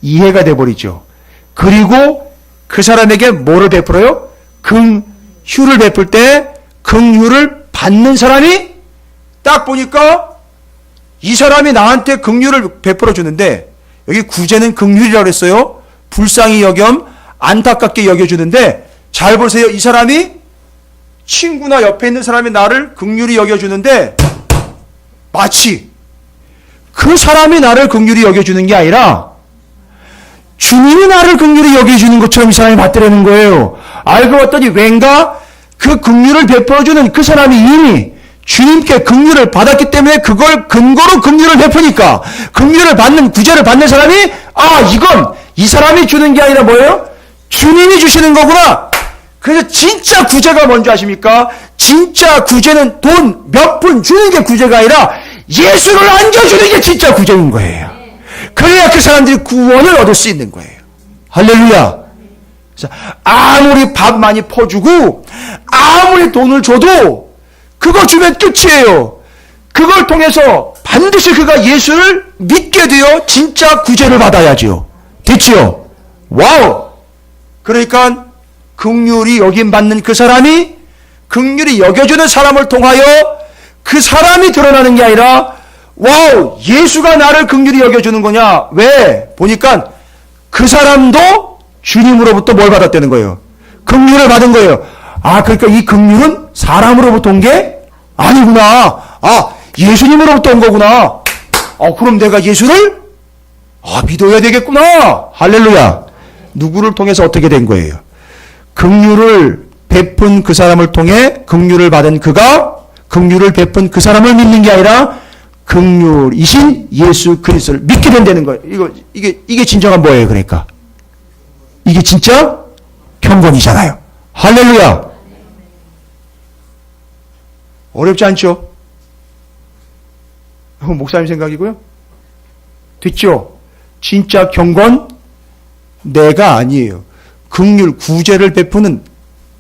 이해가 돼버리죠. 그리고 그 사람에게 뭐를 베풀어요? 긍휼을 베풀 때 긍휼을 받는 사람이 딱 보니까 이 사람이 나한테 긍휼을 베풀어 주는데, 여기 구제는 긍휼이라고 했어요. 불쌍히 여겸, 안타깝게 여겨주는데, 잘 보세요. 이 사람이 친구나 옆에 있는 사람이 나를 긍휼히 여겨주는데 마치 그 사람이 나를 긍휼히 여겨주는 게 아니라 주님이 나를 긍휼히 여겨주는 것처럼 이 사람이 받더라는 거예요. 알고 봤더니 왠가 그 긍휼을 베풀어주는 그 사람이 이미 주님께 긍휼을 받았기 때문에 그걸 근거로 긍휼을 베푸니까 긍휼을 받는, 구제를 받는 사람이 이건 이 사람이 주는 게 아니라 뭐예요? 주님이 주시는 거구나. 그래서 진짜 구제가 뭔지 아십니까? 진짜 구제는 돈 몇 푼 주는 게 구제가 아니라 예수를 안겨주는 게 진짜 구제인 거예요. 그래야 그 사람들이 구원을 얻을 수 있는 거예요. 할렐루야. 그래서 아무리 밥 많이 퍼주고 아무리 돈을 줘도 그거 주면 끝이에요. 그걸 통해서 반드시 그가 예수를 믿게 되어 진짜 구제를 받아야지요. 됐지요? 와우. 그러니까 긍휼히 여김받는 그 사람이 긍휼히 여겨주는 사람을 통하여 그 사람이 드러나는 게 아니라 와우, 예수가 나를 긍휼히 여겨주는 거냐? 왜? 보니까 그 사람도 주님으로부터 뭘 받았다는 거예요? 긍휼을 받은 거예요. 그러니까 이 긍휼은 사람으로부터 온 게 아니구나. 예수님으로부터 온 거구나. 그럼 내가 예수를 믿어야 되겠구나. 할렐루야. 누구를 통해서 어떻게 된 거예요? 긍휼을 베푼 그 사람을 통해 긍휼을 받은 그가 긍휼을 베푼 그 사람을 믿는 게 아니라 긍휼이신 예수 그리스도를 믿게 된다는 거예요. 이게 진정한 뭐예요? 그러니까 이게 진짜 경건이잖아요. 할렐루야. 어렵지 않죠? 목사님 생각이고요. 됐죠? 진짜 경건 내가 아니에요. 긍휼 구제를 베푸는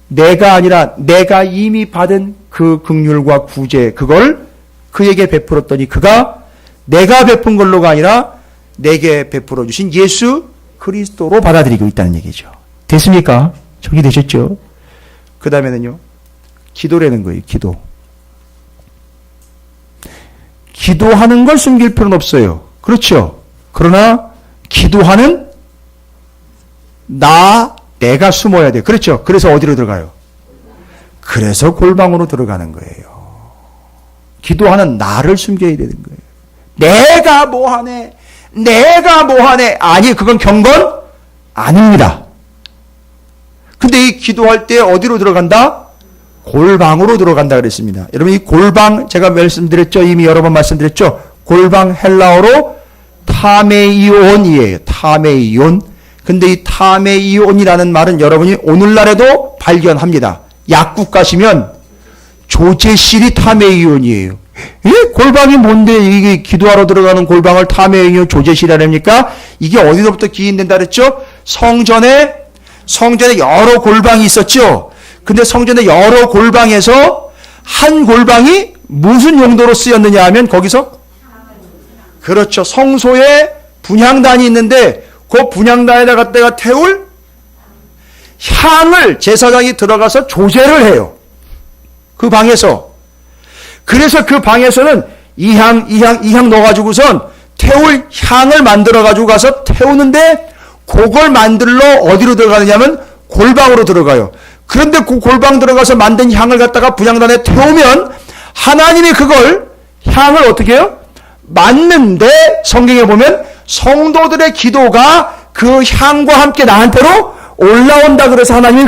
내가 아니라 내가 이미 받은 그 긍휼과 구제 그걸 그에게 베풀었더니 그가 내가 베푼 걸로가 아니라 내게 베풀어 주신 예수 그리스도로 받아들이고 있다는 얘기죠. 됐습니까? 정리되셨죠? 그 다음에는요. 기도라는 거예요. 기도하는 걸 숨길 필요는 없어요. 그렇죠? 그러나 기도하는 내가 숨어야 돼요. 그렇죠? 그래서 어디로 들어가요? 그래서 골방으로 들어가는 거예요. 기도하는 나를 숨겨야 되는 거예요. 내가 뭐하네. 아니, 그건 경건 아닙니다. 근데 이 기도할 때 어디로 들어간다? 골방으로 들어간다 그랬습니다. 여러분 이 골방 제가 말씀드렸죠. 이미 여러 번 말씀드렸죠. 골방 헬라어로 타메이온이에요. 타메이온. 근데 이 타메이온이라는 말은 여러분이 오늘날에도 발견합니다. 약국 가시면 조제실이 타메이온이에요. 골방이 뭔데 이게 기도하러 들어가는 골방을 타메이온 조제실이랍니까? 이게 어디로부터 기인된다 그랬죠? 성전에 여러 골방이 있었죠. 근데 성전의 여러 골방에서 한 골방이 무슨 용도로 쓰였느냐 하면 거기서 그렇죠. 성소에 분향단이 있는데 그 분향단에다 갖다가 태울 향을 제사장이 들어가서 조제를 해요. 그 방에서. 그래서 그 방에서는 이 향 넣어가지고선 태울 향을 만들어가지고 가서 태우는데 그걸 만들러 어디로 들어가느냐면 골방으로 들어가요. 그런데 그 골방 들어가서 만든 향을 갖다가 분향단에 태우면 하나님이 그걸 향을 어떻게 해요? 맞는데 성경에 보면 성도들의 기도가 그 향과 함께 나한테로 올라온다 그래서 하나님이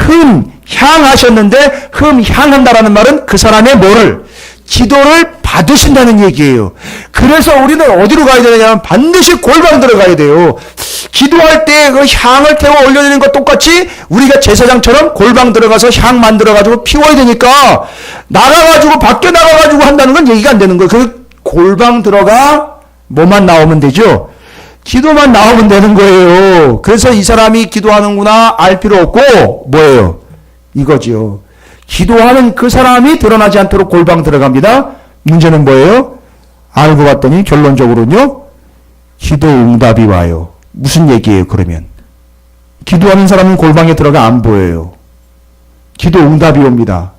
향하셨는데 향한다라는 말은 그 사람의 뭐를? 기도를 받으신다는 얘기예요. 그래서 우리는 어디로 가야 되냐면 반드시 골방 들어가야 돼요. 기도할 때 그 향을 태워 올려드리는 것 똑같이 우리가 제사장처럼 골방 들어가서 향 만들어가지고 피워야 되니까 밖에 나가가지고 한다는 건 얘기가 안 되는 거예요. 그 골방 들어가 뭐만 나오면 되죠? 기도만 나오면 되는 거예요. 그래서 이 사람이 기도하는구나 알 필요 없고 뭐예요? 이거지요. 기도하는 그 사람이 드러나지 않도록 골방 들어갑니다. 문제는 뭐예요? 알고 봤더니 결론적으로는요. 기도 응답이 와요. 무슨 얘기예요 그러면? 기도하는 사람은 골방에 들어가 안 보여요. 기도 응답이 옵니다.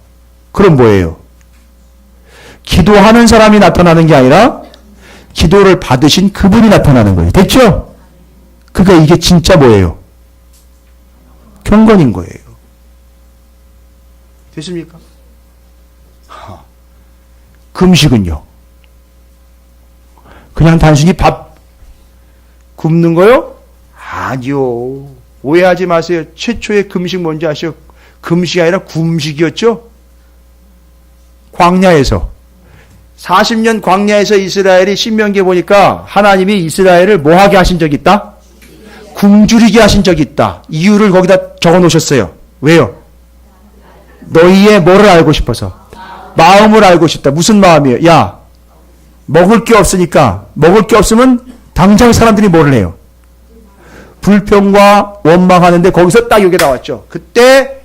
그럼 뭐예요? 기도하는 사람이 나타나는 게 아니라 기도를 받으신 그분이 나타나는 거예요. 됐죠? 그러니까 이게 진짜 뭐예요? 경건인 거예요. 됐습니까? 금식은요? 그냥 단순히 밥 굶는 거요? 아니요. 오해하지 마세요. 최초의 금식 뭔지 아시죠? 금식이 아니라 굶식이었죠? 광야에서 40년 광야에서 이스라엘이 신명기에 보니까 하나님이 이스라엘을 뭐하게 하신 적이 있다? 굶주리게 하신 적이 있다. 이유를 거기다 적어 놓으셨어요. 왜요? 너희의 뭐를 알고 싶어서? 마음을 알고 싶다. 무슨 마음이에요? 야, 먹을 게 없으니까 먹을 게 없으면 당장 사람들이 뭐를 해요? 불평과 원망하는데 거기서 딱 여기 나왔죠. 그때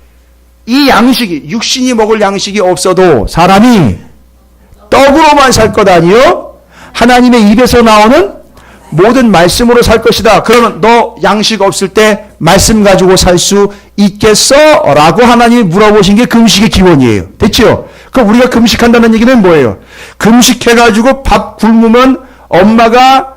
이 양식이 육신이 먹을 양식이 없어도 사람이 떡으로만 살 것 아니요? 하나님의 입에서 나오는 모든 말씀으로 살 것이다. 그러면 너 양식 없을 때 말씀 가지고 살 수 있겠어? 라고 하나님이 물어보신 게 금식의 기본이에요. 됐죠? 그럼 우리가 금식한다는 얘기는 뭐예요? 금식해가지고 밥 굶으면 엄마가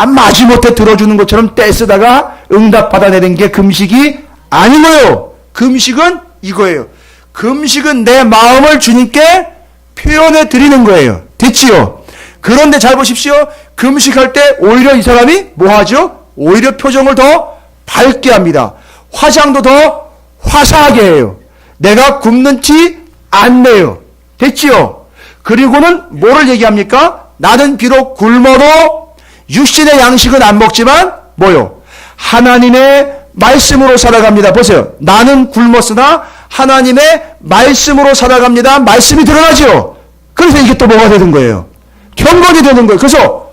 마지못해 들어주는 것처럼 떼쓰다가 응답 받아내는 게 금식이 아니고요. 금식은 이거예요. 금식은 내 마음을 주님께 표현해 드리는 거예요. 됐지요? 그런데 잘 보십시오. 금식할 때 오히려 이 사람이 뭐 하죠? 오히려 표정을 더 밝게 합니다. 화장도 더 화사하게 해요. 내가 굶는 티 안 내요. 됐지요? 그리고는 뭐를 얘기합니까? 나는 비록 굶어도 육신의 양식은 안 먹지만 뭐요? 하나님의 말씀으로 살아갑니다. 보세요. 나는 굶었으나 하나님의 말씀으로 살아갑니다. 말씀이 드러나죠. 그래서 이게 또 뭐가 되는 거예요? 경건이 되는 거예요. 그래서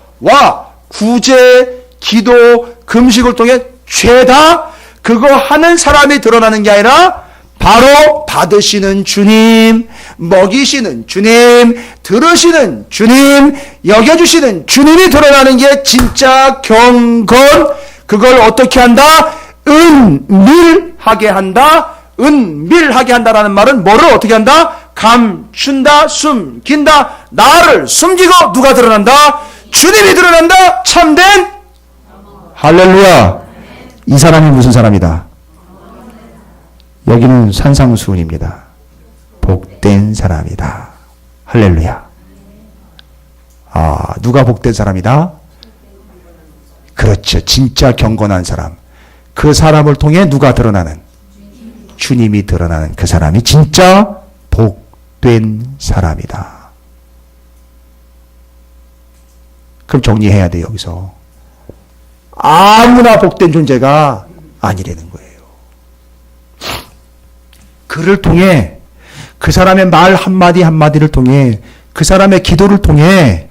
구제, 기도, 금식을 통해 죄다 그거 하는 사람이 드러나는 게 아니라 바로 받으시는 주님, 먹이시는 주님, 들으시는 주님, 여겨주시는 주님이 드러나는 게 진짜 경건. 그걸 어떻게 한다? 은밀하게 한다. 은밀하게 한다라는 말은 뭐를 어떻게 한다? 감춘다, 숨긴다. 나를 숨기고 누가 드러난다? 주님이 드러난다. 참된 할렐루야. 이 사람이 무슨 사람이다? 여기는 산상수훈입니다. 복된 사람이다. 할렐루야. 누가 복된 사람이다? 그렇죠. 진짜 경건한 사람. 그 사람을 통해 누가 드러나는? 주님이 드러나는 그 사람이 진짜 복된 사람이다. 그럼 정리해야 돼요, 여기서. 아무나 복된 존재가 아니라는 거예요. 그를 통해, 그 사람의 말 한마디 한마디를 통해, 그 사람의 기도를 통해,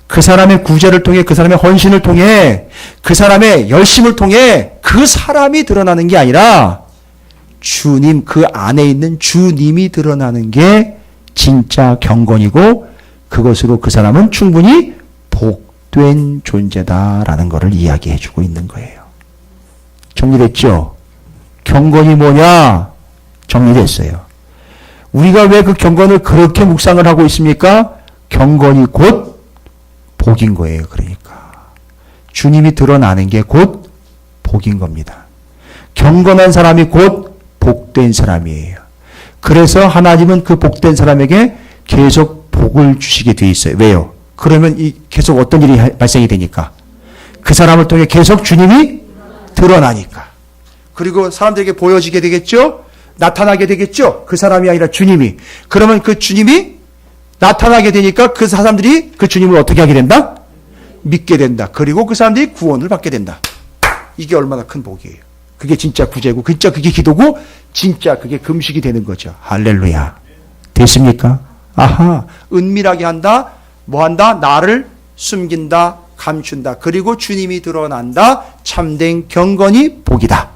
그 사람의 구제를 통해, 그 사람의 헌신을 통해, 그 사람의 열심을 통해 그 사람이 드러나는 게 아니라 주님, 그 안에 있는 주님이 드러나는 게 진짜 경건이고, 그것으로 그 사람은 충분히 복된 존재다라는 것을 이야기해 주고 있는 거예요. 정리됐죠? 경건이 뭐냐? 정리됐어요. 우리가 왜 그 경건을 그렇게 묵상을 하고 있습니까? 경건이 곧 복인 거예요. 그러니까 주님이 드러나는 게 곧 복인 겁니다. 경건한 사람이 곧 복된 사람이에요. 그래서 하나님은 그 복된 사람에게 계속 복을 주시게 돼 있어요. 왜요? 그러면 계속 어떤 일이 발생이 되니까? 그 사람을 통해 계속 주님이 드러나니까. 그리고 사람들에게 보여지게 되겠죠? 나타나게 되겠죠? 그 사람이 아니라 주님이. 그러면 그 주님이 나타나게 되니까 그 사람들이 그 주님을 어떻게 하게 된다? 믿게 된다. 그리고 그 사람들이 구원을 받게 된다. 이게 얼마나 큰 복이에요. 그게 진짜 구제고, 진짜 그게 기도고, 진짜 그게 금식이 되는 거죠. 할렐루야. 됐습니까? 아하. 은밀하게 한다. 뭐 한다? 나를 숨긴다. 감춘다. 그리고 주님이 드러난다. 참된 경건이 복이다.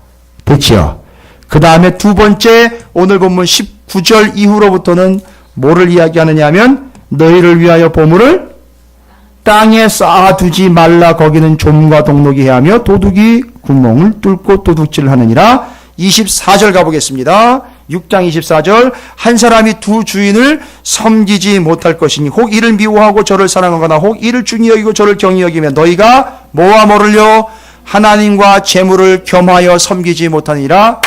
됐지요? 그 다음에 두 번째, 오늘 본문 19절 이후로부터는 뭐를 이야기하느냐 하면, 너희를 위하여 보물을 땅에 쌓아두지 말라. 거기는 좀과 동록이 해하며 도둑이 구멍을 뚫고 도둑질을 하느니라. 24절 가보겠습니다. 6장 24절. 한 사람이 두 주인을 섬기지 못할 것이니 혹 이를 미워하고 저를 사랑하거나 혹 이를 중히 여기고 저를 경히 여기면 너희가 뭐와 뭐를요? 하나님과 재물을 겸하여 섬기지 못하니라.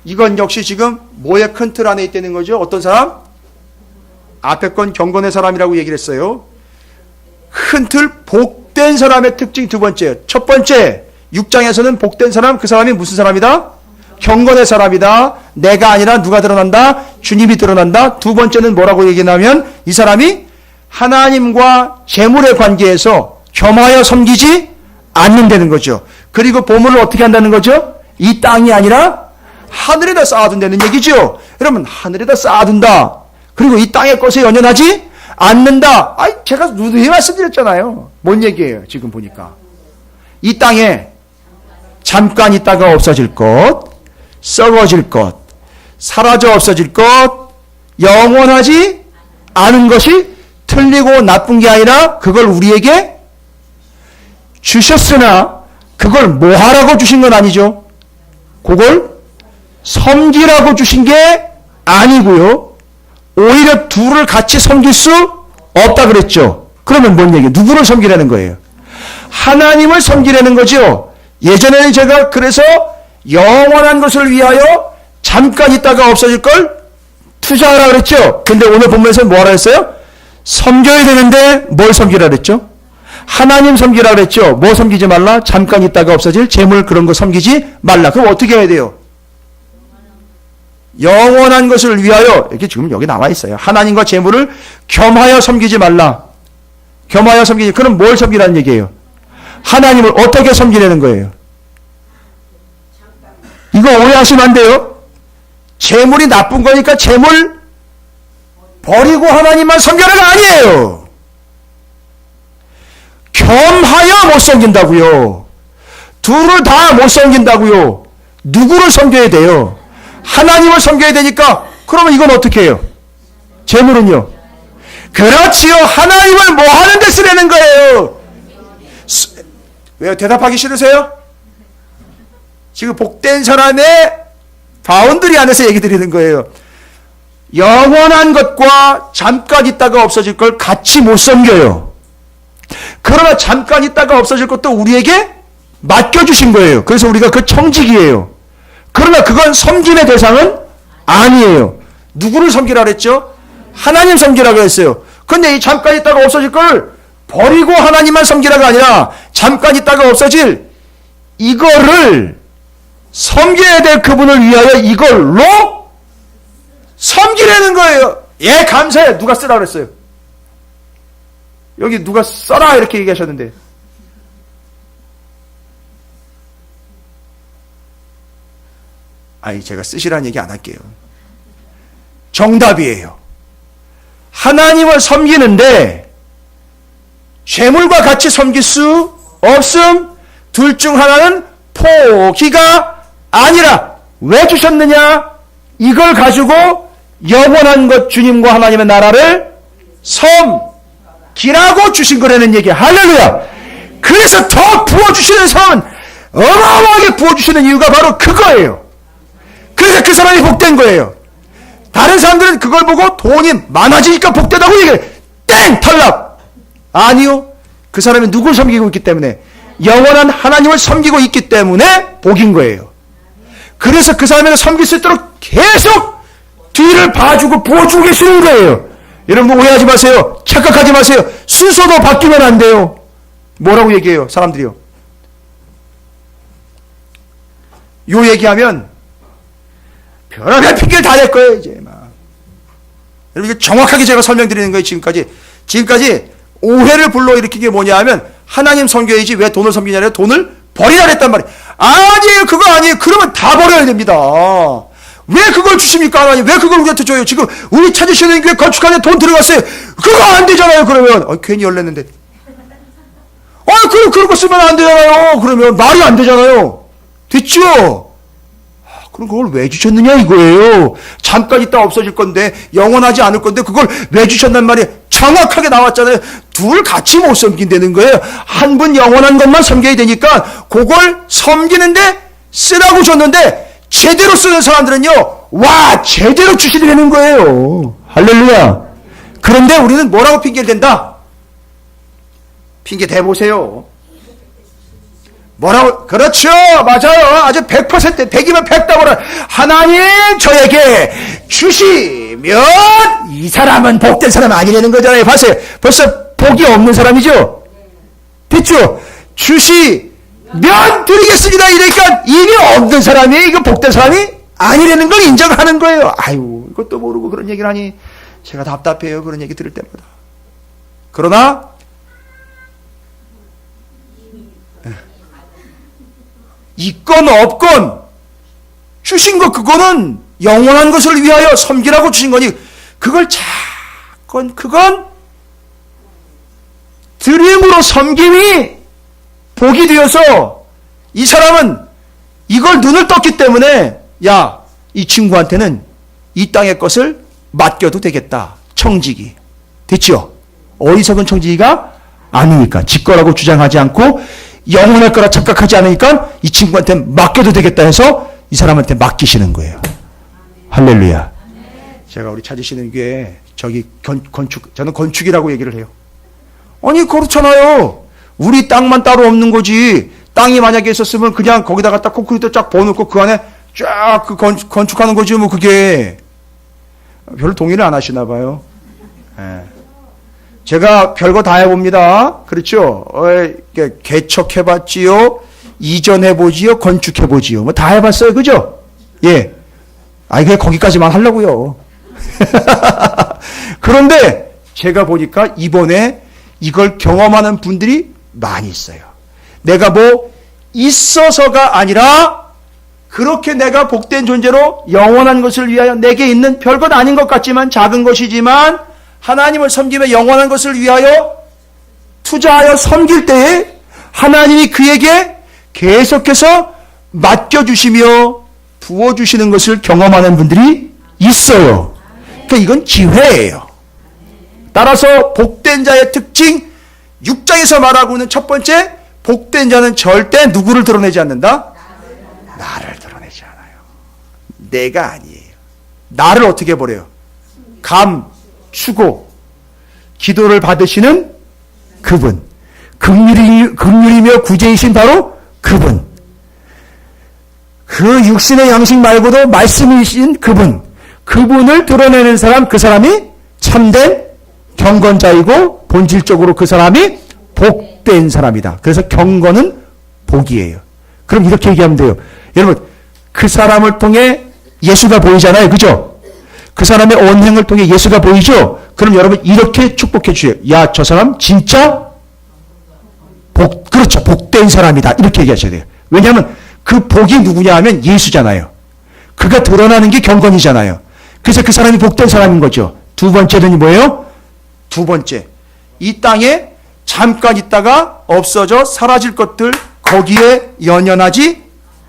이건 역시 지금 뭐의 큰 틀 안에 있다는 거죠? 어떤 사람? 앞에 건 경건의 사람이라고 얘기를 했어요. 큰 틀, 복된 사람의 특징 두 번째. 첫 번째, 6장에서는 복된 사람, 그 사람이 무슨 사람이다? 경건의 사람이다. 내가 아니라 누가 드러난다? 주님이 드러난다. 두 번째는 뭐라고 얘기하냐면, 이 사람이 하나님과 재물의 관계에서 겸하여 섬기지 않는다는 거죠. 그리고 보물을 어떻게 한다는 거죠? 이 땅이 아니라 하늘에다 쌓아둔다는 얘기죠. 여러분, 하늘에다 쌓아둔다. 그리고 이 땅의 것에 연연하지 않는다. 제가 누누이 말씀드렸잖아요. 뭔 얘기예요, 지금 보니까. 이 땅에 잠깐 있다가 없어질 것, 썩어질 것, 사라져 없어질 것, 영원하지 않은 것이 틀리고 나쁜 게 아니라 그걸 우리에게 주셨으나 그걸 뭐 하라고 주신 건 아니죠. 그걸 섬기라고 주신 게 아니고요. 오히려 둘을 같이 섬길 수 없다 그랬죠. 그러면 뭔 얘기예요? 누구를 섬기라는 거예요? 하나님을 섬기라는 거죠. 예전에는 제가 그래서 영원한 것을 위하여 잠깐 있다가 없어질 걸 투자하라 그랬죠? 근데 오늘 본문에서 뭐하라 했어요? 섬겨야 되는데 뭘 섬기라 그랬죠? 하나님 섬기라 그랬죠? 뭐 섬기지 말라? 잠깐 있다가 없어질 재물 그런 거 섬기지 말라. 그럼 어떻게 해야 돼요? 영원한 것을 위하여, 이렇게 지금 여기 나와 있어요. 하나님과 재물을 겸하여 섬기지 말라. 겸하여 섬기지. 그럼 뭘 섬기라는 얘기예요? 하나님을 어떻게 섬기려는 거예요? 이거 오해하시면 안 돼요. 재물이 나쁜 거니까 재물 버리고 하나님만 섬겨라가 아니에요. 겸하여 못 섬긴다고요. 둘을 다 못 섬긴다고요. 누구를 섬겨야 돼요? 하나님을 섬겨야 되니까 그러면 이건 어떻게 해요? 재물은요? 그렇지요. 하나님을 뭐 하는 데 쓰려는 거예요. 왜요? 대답하기 싫으세요? 지금 복된 사람의 바운드리 안에서 얘기 드리는 거예요. 영원한 것과 잠깐 있다가 없어질 걸 같이 못 섬겨요. 그러나 잠깐 있다가 없어질 것도 우리에게 맡겨주신 거예요. 그래서 우리가 그 청직이에요. 그러나 그건 섬김의 대상은 아니에요. 누구를 섬기라 그랬죠? 하나님 섬기라 그랬어요. 근데 이 잠깐 있다가 없어질 걸 버리고 하나님만 섬기라가 아니라 잠깐 있다가 없어질 이거를 섬겨야 될 그분을 위하여 이걸로 섬기라는 거예요. 예, 감사해. 누가 쓰라 그랬어요? 여기 누가 써라 이렇게 얘기하셨는데. 아니, 제가 쓰시라는 얘기 안 할게요. 정답이에요. 하나님을 섬기는데 재물과 같이 섬길 수 없음. 둘 중 하나는 포기가 아니라 왜 주셨느냐? 이걸 가지고 영원한 것 주님과 하나님의 나라를 섬기라고 주신 거라는 얘기야. 할렐루야. 그래서 더 부어주시는 섬은 어마어마하게 부어주시는 이유가 바로 그거예요. 그래서 그 사람이 복된 거예요. 다른 사람들은 그걸 보고 돈이 많아지니까 복되다고 얘기해. 땡! 탈락! 아니요. 그 사람이 누굴 섬기고 있기 때문에 영원한 하나님을 섬기고 있기 때문에 복인 거예요. 그래서 그 사람을 섬길 수 있도록 계속 뒤를 봐주고 부어주고 계시는 거예요. 여러분 오해하지 마세요. 착각하지 마세요. 순서도 바뀌면 안 돼요. 뭐라고 얘기해요? 사람들이요. 요 얘기하면 별의별 핑계를 다 낼 거예요. 이제 막. 여러분 이게 정확하게 제가 설명드리는 거예요. 지금까지 오해를 불러일으킨 게 뭐냐 하면 하나님 섬겨야지 왜 돈을 섬기냐면 돈을 버리라 그랬단 말이에요. 아니에요. 그거 아니에요. 그러면 다 버려야 됩니다. 왜 그걸 주십니까? 하나님 왜 그걸 우리한테 줘요? 지금 우리 찾으시는 교회 건축하는 돈 들어갔어요. 그거 안 되잖아요. 그러면 괜히 열렸는데 그럼 그런 거 쓰면 안 되잖아요. 그러면 말이 안 되잖아요. 됐죠? 그럼 그걸 왜 주셨느냐 이거예요. 잠깐 있다 없어질 건데 영원하지 않을 건데 그걸 왜 주셨단 말이에요. 정확하게 나왔잖아요. 둘 같이 못 섬긴다는 거예요. 한 분 영원한 것만 섬겨야 되니까 그걸 섬기는데 쓰라고 줬는데 제대로 쓰는 사람들은요. 와 제대로 주시려는 거예요. 할렐루야. 그런데 우리는 뭐라고 핑계를 댄다? 핑계 대보세요. 뭐라고? 그렇죠. 맞아요. 아주 100%, 100이면 100다고라. 하나님 저에게 주시면 이 사람은 복된 사람 아니라는 거잖아요. 봤어요. 벌써 복이 없는 사람이죠. 됐죠? 주시면 드리겠습니다. 이러니까 이미 없는 사람이 이거 복된 사람이 아니라는 걸 인정하는 거예요. 아유, 이것도 모르고 그런 얘기를 하니 제가 답답해요. 그런 얘기 들을 때마다. 그러나 있건 없건 주신 거 그거는 영원한 것을 위하여 섬기라고 주신 거니 그걸 그건 드림으로 섬김이 복이 되어서 이 사람은 이걸 눈을 떴기 때문에 야, 이 친구한테는 이 땅의 것을 맡겨도 되겠다. 청지기. 됐죠? 어리석은 청지기가 아니니까 지 거라고 주장하지 않고 영원할 거라 착각하지 않으니까 이 친구한테 맡겨도 되겠다 해서 이 사람한테 맡기시는 거예요. 할렐루야. 제가 우리 찾으시는 교회 저기 저는 건축이라고 얘기를 해요. 아니 그렇잖아요. 우리 땅만 따로 없는 거지. 땅이 만약에 있었으면 그냥 거기다가 딱 콘크리트 쫙 부어놓고 그 안에 쫙 그 건축하는 거지 뭐 그게. 별로 동의를 안 하시나 봐요. 예. 제가 별거 다 해봅니다. 그렇죠? 개척해봤지요, 이전해보지요, 건축해보지요. 뭐 다 해봤어요. 그죠? 예. 그냥 거기까지만 하려고요. 그런데 제가 보니까 이번에 이걸 경험하는 분들이 많이 있어요. 내가 뭐 있어서가 아니라 그렇게 내가 복된 존재로 영원한 것을 위하여 내게 있는 별것 아닌 것 같지만 작은 것이지만 하나님을 섬기며 영원한 것을 위하여 투자하여 섬길 때에 하나님이 그에게 계속해서 맡겨주시며 부어주시는 것을 경험하는 분들이 있어요. 그러니까 이건 기회예요. 따라서 복된 자의 특징 6장에서 말하고 있는 첫 번째, 복된 자는 절대 누구를 드러내지 않는다? 나를 드러내지 않아요. 내가 아니에요. 나를 어떻게 버려요? 감추고 기도를 받으시는 그분, 긍휼이며 구제이신 바로 그분, 그 육신의 양식 말고도 말씀이신 그분, 그분을 드러내는 사람, 그 사람이 참된 경건자이고 본질적으로 그 사람이 복된 사람이다. 그래서 경건은 복이에요. 그럼 이렇게 얘기하면 돼요. 여러분, 그 사람을 통해 예수가 보이잖아요. 그죠? 그 사람의 언행을 통해 예수가 보이죠? 그럼 여러분 이렇게 축복해 주세요. 야, 저 사람 진짜 그렇죠. 복된 사람이다. 이렇게 얘기하셔야 돼요. 왜냐하면 그 복이 누구냐 하면 예수잖아요. 그가 드러나는 게 경건이잖아요. 그래서 그 사람이 복된 사람인 거죠. 두 번째는 뭐예요? 두 번째, 이 땅에 잠깐 있다가 없어져 사라질 것들 거기에 연연하지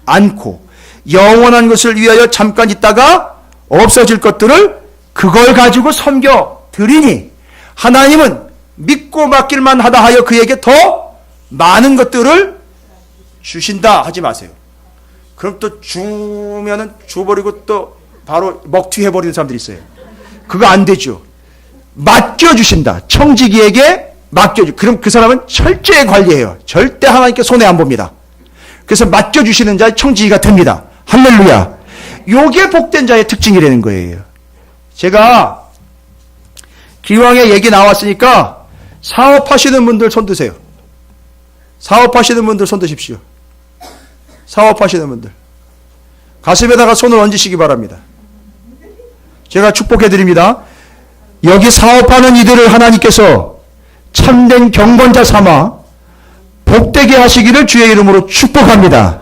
않고 영원한 것을 위하여 잠깐 있다가 없어질 것들을 그걸 가지고 섬겨 드리니 하나님은 믿고 맡길만 하다 하여 그에게 더 많은 것들을 주신다 하지 마세요. 그럼 또 주면은 줘버리고 또 바로 먹튀해버리는 사람들이 있어요. 그거 안 되죠. 맡겨주신다. 청지기에게 맡겨주. 그럼 그 사람은 철저히 관리해요. 절대 하나님께 손해 안 봅니다. 그래서 맡겨주시는 자의 청지기가 됩니다. 할렐루야. 요게 복된 자의 특징이라는 거예요. 제가 기왕에 얘기 나왔으니까 사업하시는 분들 손 드세요. 사업하시는 분들 손 드십시오. 사업하시는 분들. 가슴에다가 손을 얹으시기 바랍니다. 제가 축복해 드립니다. 여기 사업하는 이들을 하나님께서 참된 경건자 삼아 복되게 하시기를 주의 이름으로 축복합니다.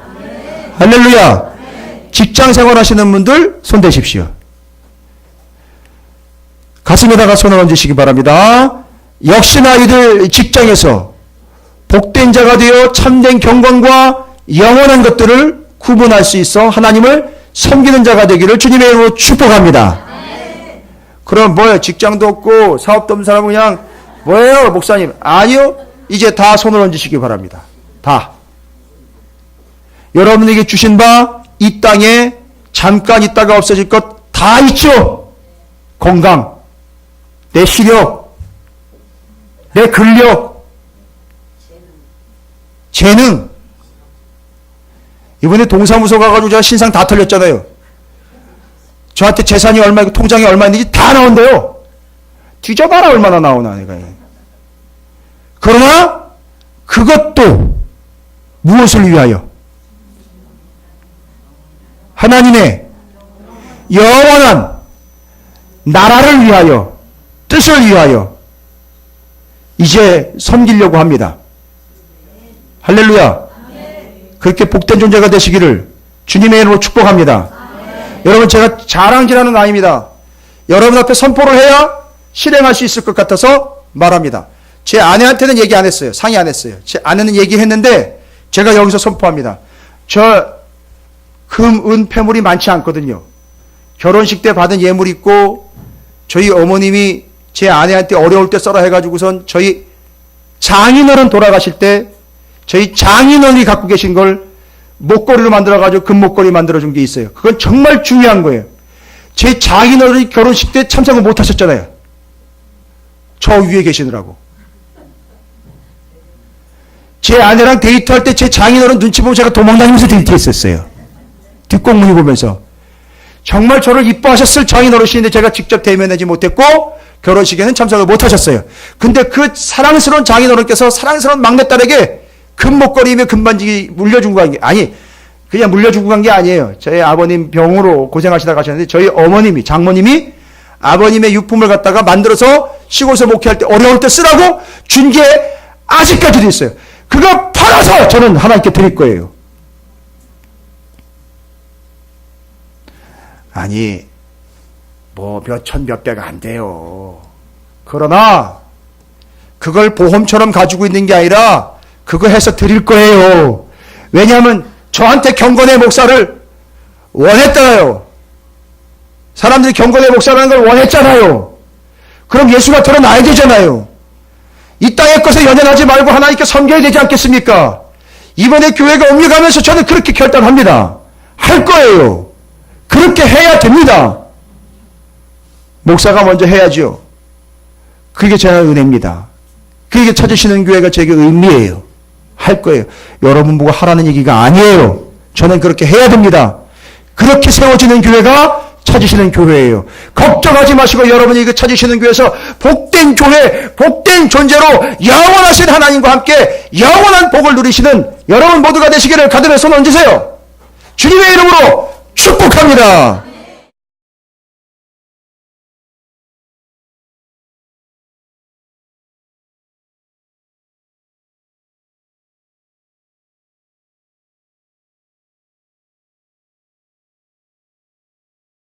할렐루야. 직장 생활하시는 분들 손 대십시오. 가슴에다가 손을 얹으시기 바랍니다. 역시나 이들 직장에서 복된 자가 되어 참된 경건과 영원한 것들을 구분할 수 있어 하나님을 섬기는 자가 되기를 주님의 이름으로 축복합니다. 그럼 뭐예요? 직장도 없고 사업도 없는 사람은 그냥 뭐예요? 목사님. 아니요. 이제 다 손을 얹으시기 바랍니다. 다. 여러분에게 주신 바 이 땅에 잠깐 있다가 없어질 것 다 있죠. 건강, 내 시력, 내 근력, 재능. 이번에 동사무소 가가지고 제가 신상 다 털렸잖아요. 저한테 재산이 얼마 있고 통장에 얼마 있는지 다 나온대요. 뒤져봐라 얼마나 나오나 내가. 그러나 그것도 무엇을 위하여? 하나님의 영원한 나라를 위하여, 뜻을 위하여 이제 섬기려고 합니다. 할렐루야. 그렇게 복된 존재가 되시기를 주님의 이름으로 축복합니다. 여러분, 제가 자랑질하는 거 아닙니다. 여러분 앞에 선포를 해야 실행할 수 있을 것 같아서 말합니다. 제 아내한테는 얘기 안 했어요. 상의 안 했어요. 제 아내는 얘기했는데 제가 여기서 선포합니다. 저 금, 은, 폐물이 많지 않거든요. 결혼식 때 받은 예물 있고 저희 어머님이 제 아내한테 어려울 때 써라 해가지고선 저희 장인어른 돌아가실 때 저희 장인어른이 갖고 계신 걸 목걸이로 만들어가지고 금목걸이 만들어준 게 있어요. 그건 정말 중요한 거예요. 제 장인어른이 결혼식 때 참석을 못 하셨잖아요. 저 위에 계시느라고. 제 아내랑 데이트할 때 제 장인어른 눈치 보고 제가 도망다니면서 데이트했었어요. 뒷공문이 보면서. 정말 저를 이뻐하셨을 장인 어르신인데 제가 직접 대면하지 못했고 결혼식에는 참석을 못하셨어요. 근데 그 사랑스러운 장인 어른께서 사랑스러운 막내딸에게 금목걸이며 금반지 물려주고 간 게, 아니 그냥 물려주고 간 게 아니에요. 저희 아버님 병으로 고생하시다 가셨는데 저희 어머님이, 장모님이 아버님의 유품을 갖다가 만들어서 시골에서 목회할 때 어려울 때 쓰라고 준 게 아직까지도 있어요. 그거 팔아서 저는 하나님께 드릴 거예요. 아니 뭐 몇천 몇백 안 돼요. 그러나 그걸 보험처럼 가지고 있는 게 아니라 그거 해서 드릴 거예요. 왜냐하면 저한테 경건의 목사를 원했잖아요. 사람들이 경건의 목사라는 걸 원했잖아요. 그럼 예수가 드러나야 되잖아요. 이 땅의 것에 연연하지 말고 하나님께 섬겨야 되지 않겠습니까? 이번에 교회가 옮겨가면서 저는 그렇게 결단합니다. 할 거예요. 그렇게 해야 됩니다. 목사가 먼저 해야죠. 그게 제 은혜입니다. 그게 찾으시는 교회가 제게 의미예요. 할 거예요. 여러분 보고 하라는 얘기가 아니에요. 저는 그렇게 해야 됩니다. 그렇게 세워지는 교회가 찾으시는 교회예요. 걱정하지 마시고 여러분이 그 찾으시는 교회에서 복된 교회, 복된 존재로 영원하신 하나님과 함께 영원한 복을 누리시는 여러분 모두가 되시기를 가슴에 손 얹으세요. 주님의 이름으로 축복합니다.